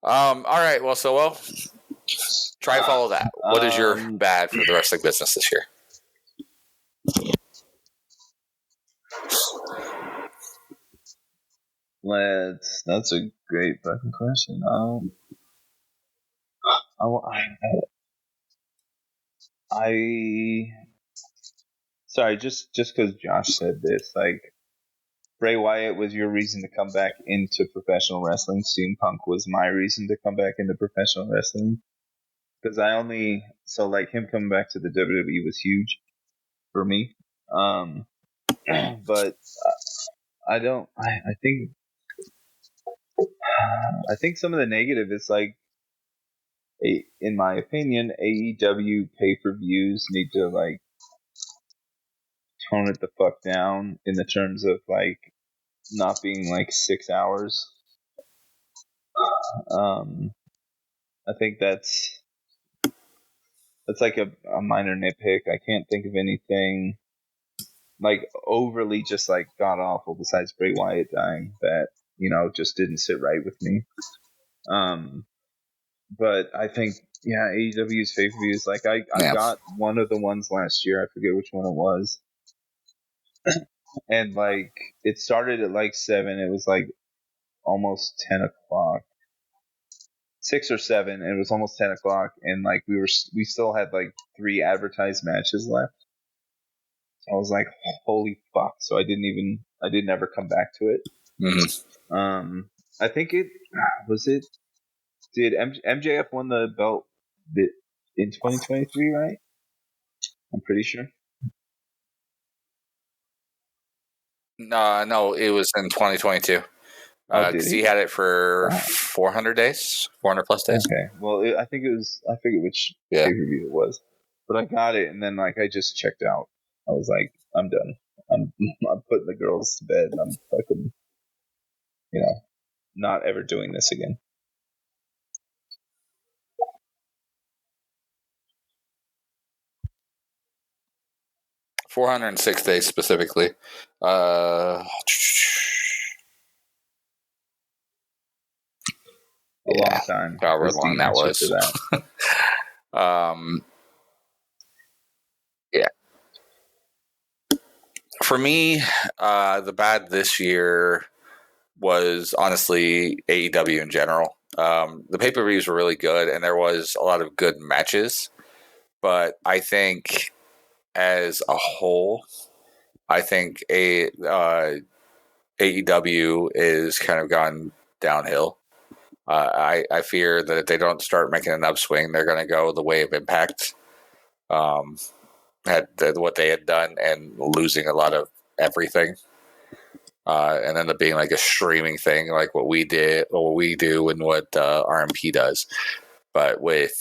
all right. Well, try to follow that. What is your bad for the wrestling business this year? That's a great fucking question. Sorry, just because Josh said this, like, Bray Wyatt was your reason to come back into professional wrestling. CM Punk was my reason to come back into professional wrestling. Because him coming back to the WWE was huge for me. But I think some of the negative is, like, in my opinion, AEW pay-per-views need to, like, tone it the fuck down in the terms of, like, not being like 6 hours. I think that's It's like a minor nitpick. I can't think of anything like overly just like god awful besides Bray Wyatt dying that just didn't sit right with me. But I think AEW's pay-per-views, like I got one of the ones last year. I forget which one it was, and like it started at like 7. It was like almost 10 o'clock. 6 or 7, and it was almost 10 o'clock, and like we still had like 3 advertised matches left. So I was like, holy fuck! So I didn't ever come back to it. Mm-hmm. I think it did MJF won the belt in 2023, right? I'm pretty sure. No, it was in 2022. Because he had it for 400 days, 400 plus days. Okay, well, I think it was. I forget which pay-per-view it was, but I got it, and then like I just checked out. I was like, I'm done. I'm putting the girls to bed. I'm fucking, not ever doing this again. $406 days specifically. A long time. However long that was. Yeah. For me, the bad this year was honestly AEW in general. The pay-per-views were really good, and there was a lot of good matches. But I think as a whole, I think AEW is kind of gone downhill. I fear that if they don't start making an upswing, they're going to go the way of Impact. Had what they had done and losing a lot of everything, and end up being like a streaming thing, like what we did, or what we do, and what RMP does. But with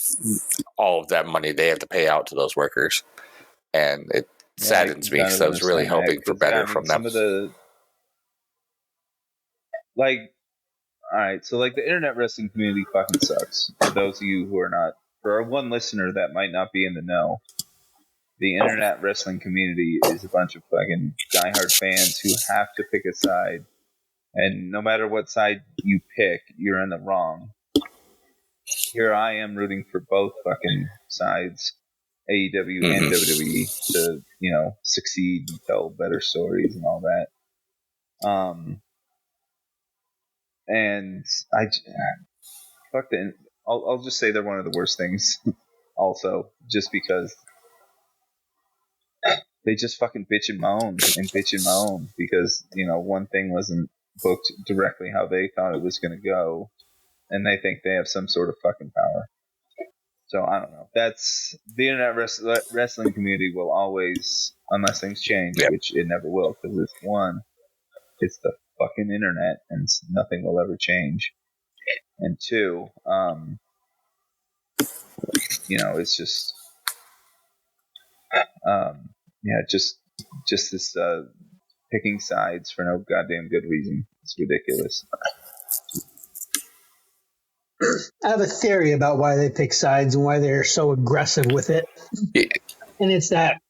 all of that money they have to pay out to those workers, and it saddens me because I was really hoping for better from them. Some of the all right, so like the internet wrestling community fucking sucks. For those of you who are not, for our one listener that might not be in the know, the internet wrestling community is a bunch of fucking diehard fans who have to pick a side, and no matter what side you pick, you're in the wrong. Here I am rooting for both fucking sides, AEW and WWE, to succeed and tell better stories and all that. And fuck the. I'll just say they're one of the worst things. Also, just because they just fucking bitch and moan because one thing wasn't booked directly how they thought it was going to go, and they think they have some sort of fucking power. So I don't know. That's the internet wrestling community will always, unless things change, which it never will, because it's the fucking internet, and nothing will ever change. And 2, it's just, just this picking sides for no goddamn good reason. It's ridiculous. I have a theory about why they pick sides and why they're so aggressive with it. Yeah. And it's that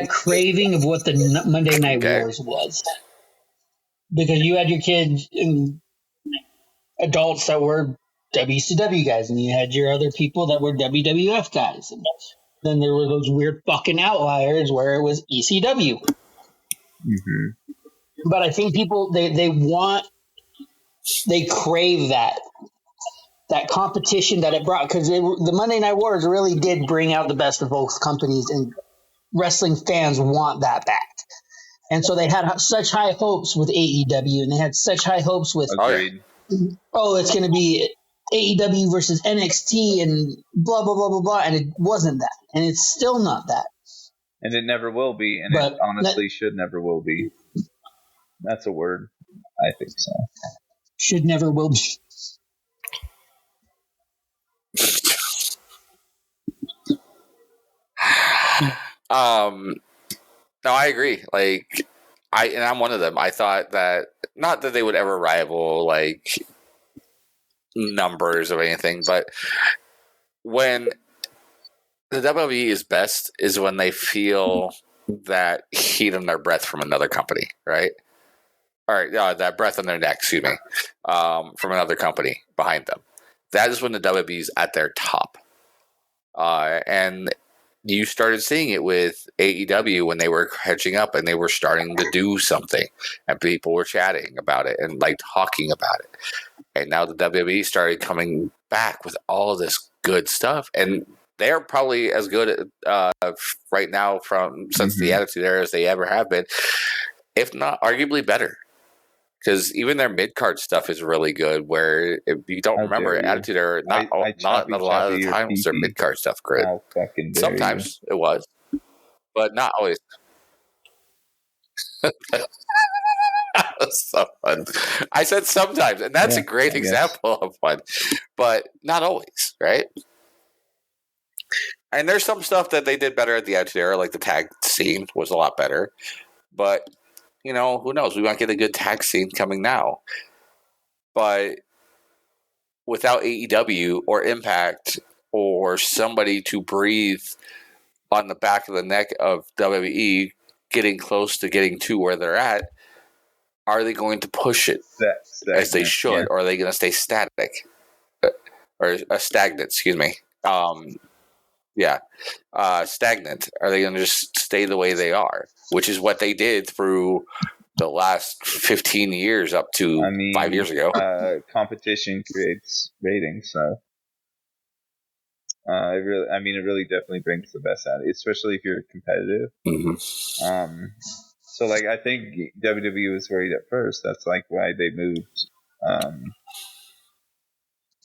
craving of what the Monday Night Wars was. Because you had your kids and adults that were WCW guys, and you had your other people that were WWF guys. And then there were those weird fucking outliers where it was ECW. Mm-hmm. But I think people, they crave that competition that it brought, because the Monday Night Wars really did bring out the best of both companies, and wrestling fans want that back. And so they had such high hopes with AEW, and they had such high hopes with, it's going to be AEW versus NXT and blah, blah, blah, blah, blah. And it wasn't that. And it's still not that. And it never will be. And it honestly should never will be. That's a word. I think so. Should never will be. No, I agree. Like, I'm one of them. I thought that, not that they would ever rival like numbers of anything, but when The WWE is best is when they feel that heat in their breath from another company, right? Or that breath in their neck, excuse me, from another company behind them. That is when the WWE is at their top. And you started seeing it with AEW when they were catching up and they were starting to do something, and people were chatting about it and like talking about it. And now the WWE started coming back with all of this good stuff, and they're probably as good right now since the Attitude Era as they ever have been, if not arguably better. Because even their mid card stuff is really good. Where if you don't remember, Attitude Era, not a lot of the time was their mid card stuff great. Sometimes it was, but not always. That was so fun. I said sometimes, and that's a great example of one, but not always, right? And there's some stuff that they did better at the Attitude Era, like the tag scene was a lot better. But, who knows? We might get a good tag scene coming now. But without AEW or Impact or somebody to breathe on the back of the neck of WWE getting close to getting to where they're at, are they going to push it as they should, or are they going to stay static? Or stagnant, excuse me. Stagnant. Are they going to just stay the way they are? Which is what they did through the last 15 years up to 5 years ago. Competition creates ratings, so it really definitely brings the best out of it, especially if you're competitive. Mm-hmm. So like I think WWE was worried at first. That's like why they moved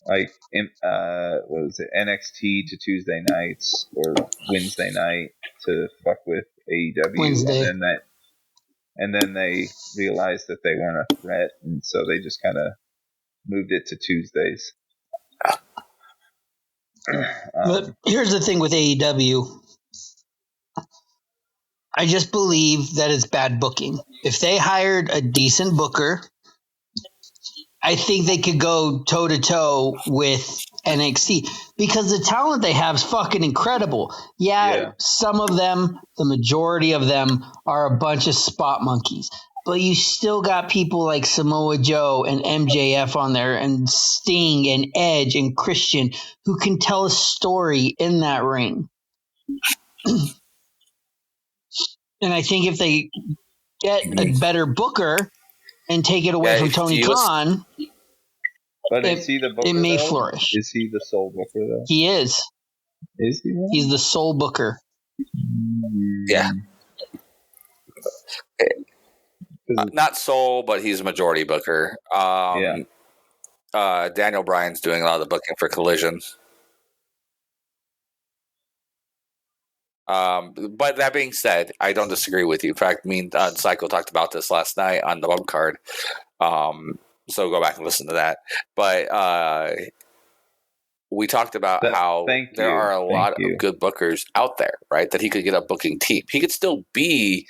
what was it, NXT to Tuesday nights or Wednesday night to fuck with AEW. Wednesday. And then they realized that they weren't a threat, and so they just kind of moved it to Tuesdays. But here's the thing with AEW. I just believe that it's bad booking. If they hired a decent booker, I think they could go toe-to-toe with NXT because the talent they have is fucking incredible. Yeah, some of them, the majority of them, are a bunch of spot monkeys. But you still got people like Samoa Joe and MJF on there and Sting and Edge and Christian who can tell a story in that ring. And I think if they get a better booker and take it away from Tony Khan, but is he the booker, it may though? flourish. Is he the sole booker, though? He is. Is he? Though? He's the sole booker. Yeah. Not sole, but he's a majority booker. Daniel Bryan's doing a lot of the booking for Collision. But that being said, I don't disagree with you. In fact, me and Psycho talked about this last night on the bump card. So go back and listen to that. But we talked about how there are a lot of good bookers out there, right? That he could get a booking team. He could still be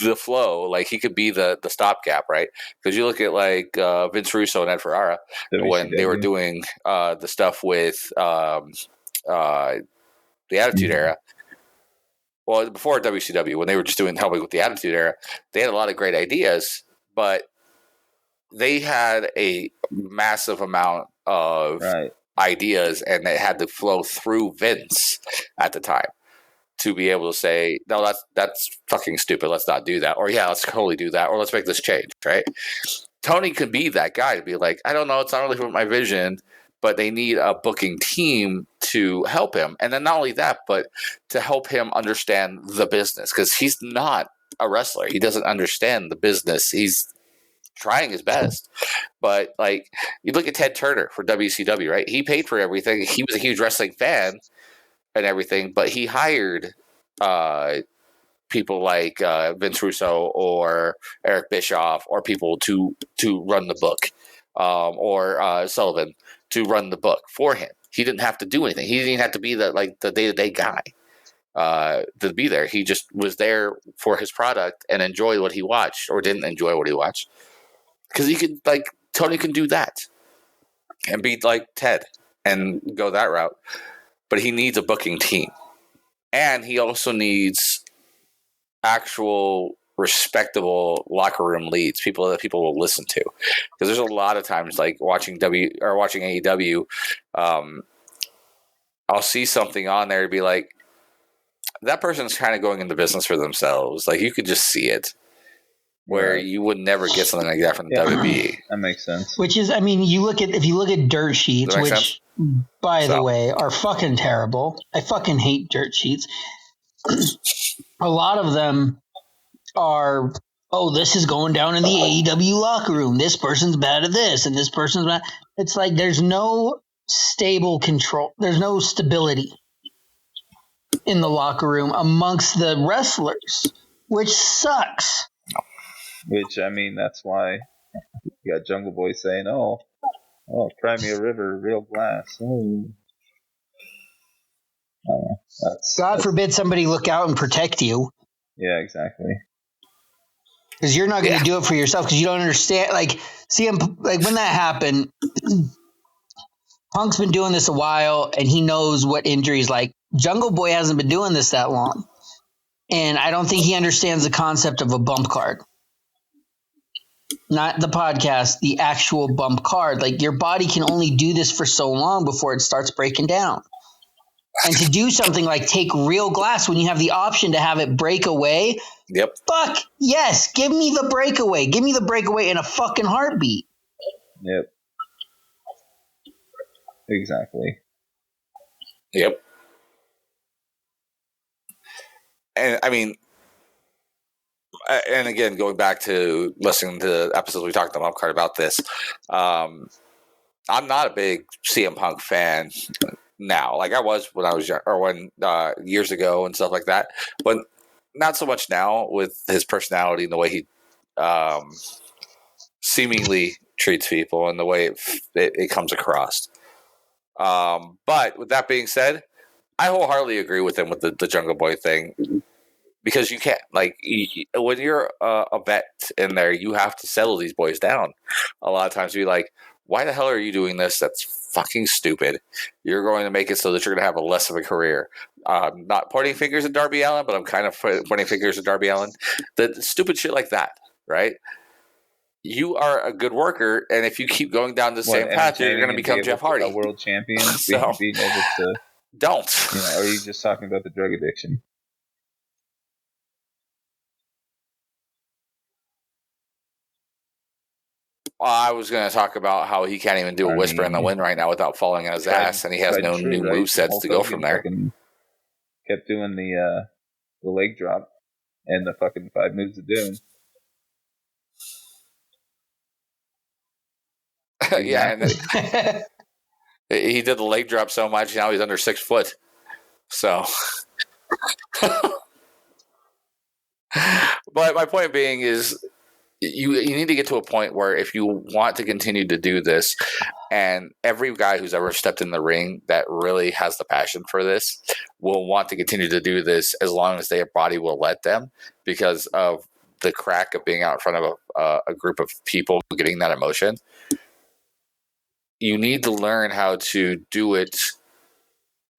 the flow, like he could be the stopgap, right? Because you look at like Vince Russo and Ed Ferrara when they were doing the stuff with the Attitude Era. Well, before WCW, when they were just helping with the Attitude Era, they had a lot of great ideas, but they had a massive amount of ideas, and it had to flow through Vince at the time to be able to say, no, that's fucking stupid. Let's not do that. Or yeah, let's totally do that. Or let's make this change, right? Tony could be that guy to be like, I don't know, it's not really for my vision, but they need a booking team to help him. And then not only that, but to help him understand the business, because he's not a wrestler. He doesn't understand the business. He's trying his best. But like, you look at Ted Turner for WCW, right? He paid for everything. He was a huge wrestling fan and everything, but he hired people like Vince Russo or Eric Bischoff or people to run the book, or Sullivan to run the book for him. He didn't have to do anything. He didn't even have to be the day-to-day guy to be there. He just was there for his product and enjoy what he watched or didn't enjoy what he watched. Because he could, like, Tony can do that and be like Ted and go that route. but he needs a booking team. And he also needs actual respectable locker room leads, people that people will listen to. Because there's a lot of times, like watching AEW, I'll see something on there and be like, that person's kind of going into business for themselves. Like, you could just see it. Where you would never get something like that from the WWE. That makes sense. Which is, I mean, if you look at dirt sheets, which, sense? by the way, are fucking terrible. I fucking hate dirt sheets. A lot of them are, this is going down in the AEW locker room. This person's bad at this, and this person's bad. It's like there's no stable control. There's no stability in the locker room amongst the wrestlers, which sucks. Which, I mean, that's why you got Jungle Boy saying, Crimea River, real glass. Oh. God forbid somebody look out and protect you. Yeah, exactly. Because you're not going to do it for yourself because you don't understand. Like, when that happened, Punk's been doing this a while and he knows what injuries like. Jungle Boy hasn't been doing this that long. And I don't think he understands the concept of a bump card. Not the podcast, the actual bump card. Like, your body can only do this for so long before it starts breaking down. And to do something like take real glass when you have the option to have it break away. Yep. Fuck yes. Give me the breakaway. Give me the breakaway in a fucking heartbeat. Yep. Exactly. Yep. And I mean, and again, going back to listening to episodes we talked on Upcard about this, I'm not a big CM Punk fan now. Like I was when I was young, or when years ago and stuff like that, but not so much now with his personality and the way he seemingly treats people and the way it comes across. But with that being said, I wholeheartedly agree with him with the Jungle Boy thing. Because you can't, like, when you're a vet in there, you have to settle these boys down. A lot of times, be like, why the hell are you doing this? That's fucking stupid. You're going to make it so that you're going to have a less of a career. Not pointing fingers at Darby Allin, but I'm kind of pointing fingers at Darby Allin. The stupid shit like that, right? You are a good worker, and if you keep going down the same path, you're going to become Jeff Hardy. A world champion, So, being able to... Don't. You know, or are you just talking about the drug addiction? I was going to talk about how he can't even do a whisper in the wind right now without falling on his ass, and he has no new movesets to go from there. Kept doing the leg drop and the fucking 5 moves of doom. Exactly. Yeah, and he did the leg drop so much, now he's under 6 foot. So, but my point being is, you need to get to a point where if you want to continue to do this, and every guy who's ever stepped in the ring that really has the passion for this will want to continue to do this as long as their body will let them, because of the crack of being out in front of a group of people getting that emotion. You need to learn how to do it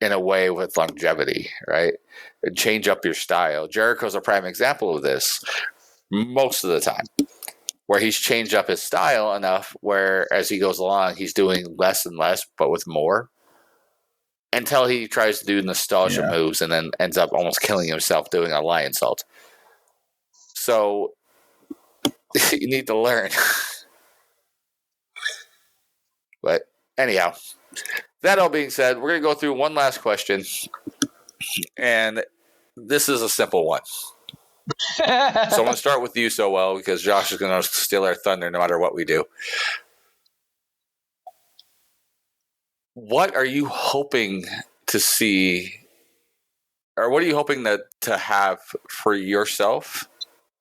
in a way with longevity, right? And change up your style. Jericho's a prime example of this most of the time, where he's changed up his style enough where as he goes along, he's doing less and less, but with more, until he tries to do nostalgia moves and then ends up almost killing himself doing a lion salt. So you need to learn. But anyhow, that all being said, we're going to go through one last question. And this is a simple one. So I'm going to start with you, Sowell, because Josh is going to steal our thunder no matter what we do. What are you hoping to see, or what are you hoping to have for yourself,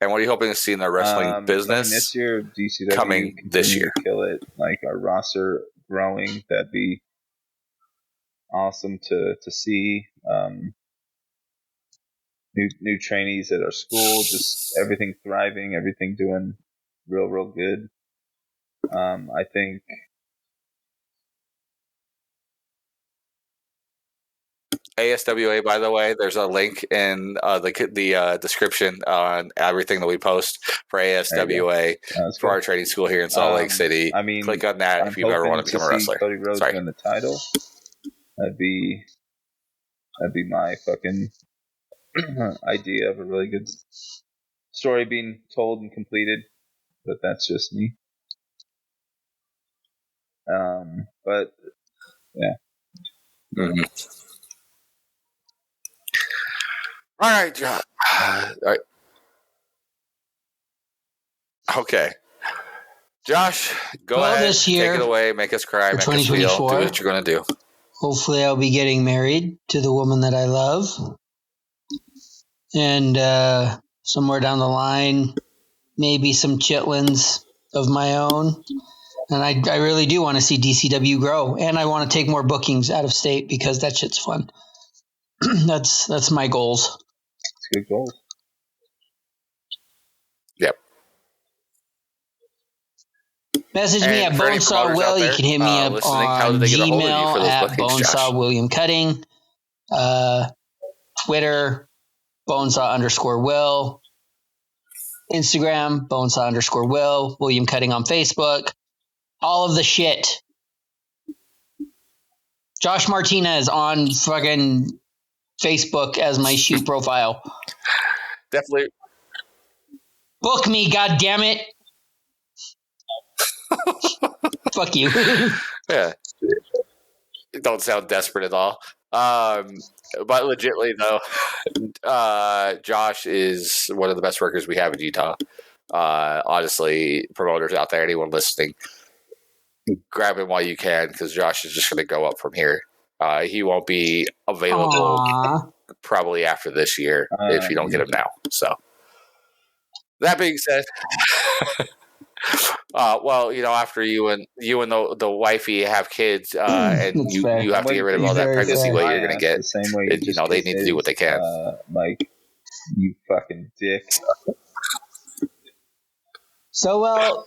and what are you hoping to see in the wrestling business this year, DCW coming this year? Kill it, like our roster growing. That'd be awesome to see. New trainees at our school, just everything thriving, everything doing real good. I think ASWA, by the way, there's a link in the description on everything that we post for ASWA for our training school here in Salt Lake City. I mean, click on that if you ever want to become a wrestler. Cody Rhodes win the title. That'd be my fucking idea of a really good story being told and completed. But that's just me. But yeah. Mm-hmm. All right, Josh. All right. Okay. Josh, go ahead. This year, take it away. Make us cry. Make us feel. Do what you're going to do. Hopefully, I'll be getting married to the woman that I love. And somewhere down the line, maybe some chitlins of my own. And I really do want to see DCW grow. And I want to take more bookings out of state because that shit's fun. That's my goals. That's good goals. Yep. Message me at Bonesaw Will. You can hit me up on Gmail at Bonesaw William Cutting. Twitter, Bonesaw_Will. Instagram, Bonesaw_Will. William Cutting on Facebook. All of the shit. Josh Martinez on fucking Facebook as my shoot profile. Definitely. Book me, goddammit. Fuck you. Yeah. It don't sound desperate at all. But legitly though, Josh is one of the best workers we have in Utah. Honestly, promoters out there, anyone listening, grab him while you can because Josh is just going to go up from here. He won't be available probably after this year if you don't get him now. So that being said, well, after you and the wifey have kids, and you have to get rid of all that pregnancy weight you're going to get. The same way they need to do what they can. Mike, you fucking dick. So well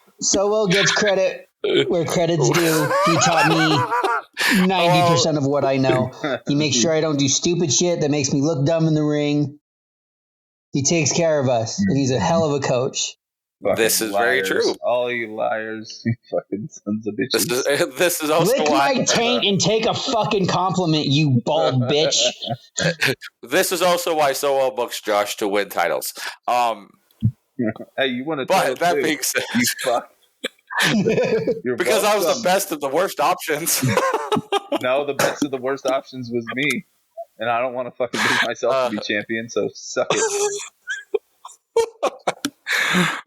gets credit where credit's due. He taught me 90% of what I know. He makes sure I don't do stupid shit that makes me look dumb in the ring. He takes care of us, and he's a hell of a coach. This is liars. very true. All you liars, you fucking sons of bitches. This is also lick why my taint and take a fucking compliment, you bald bitch. This is also why So Well books Josh to win titles. Hey, you want to? But that being said, you fuck. Because I was the best of the worst options. No, the best of the worst options was me, and I don't want to fucking make myself to be champion. So suck it.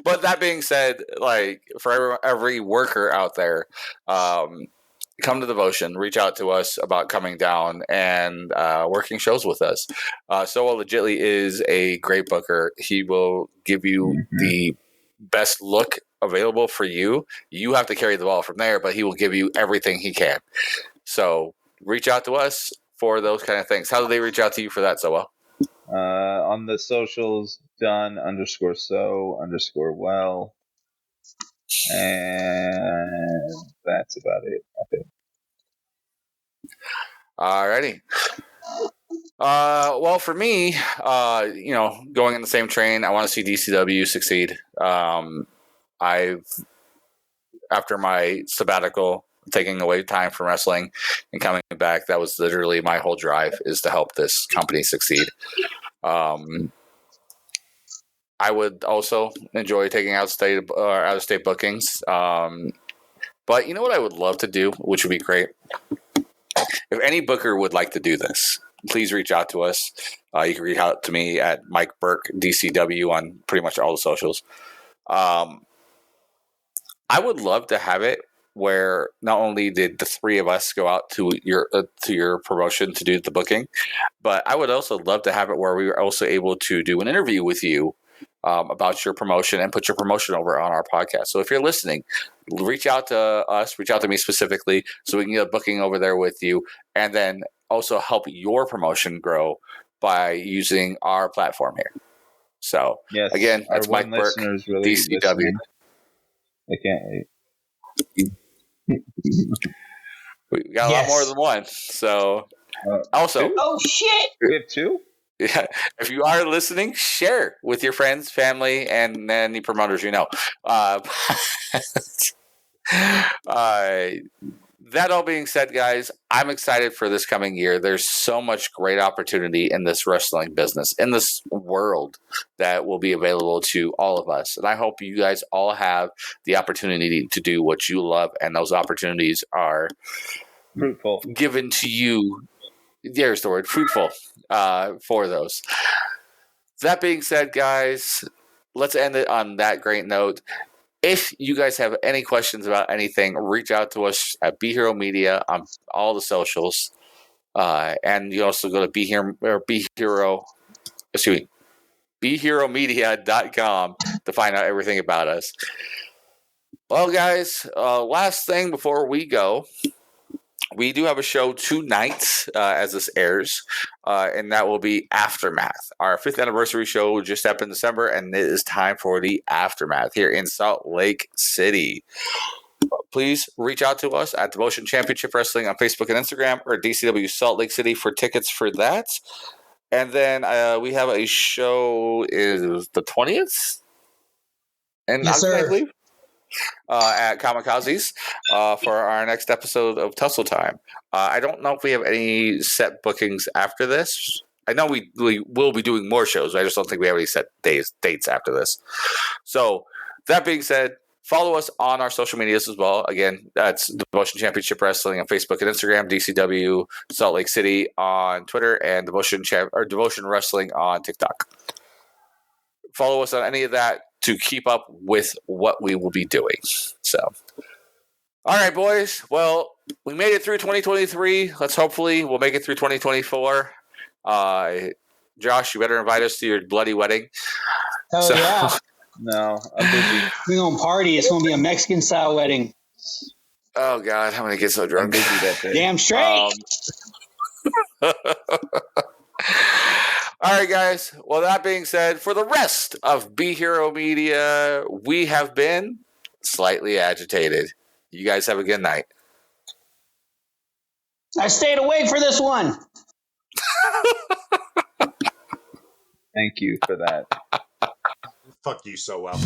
But that being said, like for every worker out there, come to Devotion, reach out to us about coming down and working shows with us. So legitly is a great booker. He will give you the best look available for you. You have to carry the ball from there, but he will give you everything he can. So reach out to us for those kind of things. How do they reach out to you for that, So Well? On the socials, done_so_well. And that's about it, I think. Alrighty. Well, for me, going in the same train, I want to see DCW succeed. After my sabbatical, taking away time from wrestling and coming back, that was literally my whole drive, is to help this company succeed. I would also enjoy taking out of state bookings. But you know what I would love to do, which would be great? If any booker would like to do this, please reach out to us. You can reach out to me at Mike Burke DCW on pretty much all the socials. I would love to have it where not only did the three of us go out to your promotion to do the booking, but I would also love to have it where we were also able to do an interview with you about your promotion and put your promotion over on our podcast. So if you're listening, reach out to us, reach out to me specifically so we can get a booking over there with you, and then also help your promotion grow by using our platform here. So again, that's Mike Burke, really DCW. Listening. I can't wait. We got a lot more than one. So Also, two? Oh shit! We have two? yeah, if you are listening, share with your friends, family, and any promoters you know. That all being said, guys, I'm excited for this coming year. There's so much great opportunity in this wrestling business, in this world, that will be available to all of us. And I hope you guys all have the opportunity to do what you love, and those opportunities are Fruitful. given to you. There's the word, fruitful, for those. That being said, guys, let's end it on that great note. If you guys have any questions about anything, reach out to us at Be Hero Media on all the socials. And you also go to BeHeroMedia.com to find out everything about us. Well, guys, last thing before we go, we do have a show tonight as this airs, and that will be Aftermath. Our 5th anniversary show just happened in December, and it is time for the Aftermath here in Salt Lake City. Please reach out to us at Devotion Championship Wrestling on Facebook and Instagram, or DCW Salt Lake City for tickets for that. And then we have a show is the 20th in Yes, Ogden, I sir. believe, at Kamikaze's for our next episode of Tussle Time. I don't know if we have any set bookings after this. I know we will be doing more shows. I just don't think we have any set dates after this. So that being said, follow us on our social medias as well. Again, that's Devotion Championship Wrestling on Facebook and Instagram, DCW Salt Lake City on Twitter, and Devotion Wrestling on TikTok. Follow us on any of that to keep up with what we will be doing. So, all right, boys. Well, we made it through 2023. We'll make it through 2024. Josh, you better invite us to your bloody wedding. Hell yeah. No, I'm busy. We're going to party. It's going to be a Mexican style wedding. Oh, God, I'm going to get so I'm drunk. busy that day. Damn straight. All right, guys. Well, that being said, for the rest of Be Hero Media, we have been Slightly Agitated. You guys have a good night. I stayed awake for this one. Thank you for that. Fuck you so well.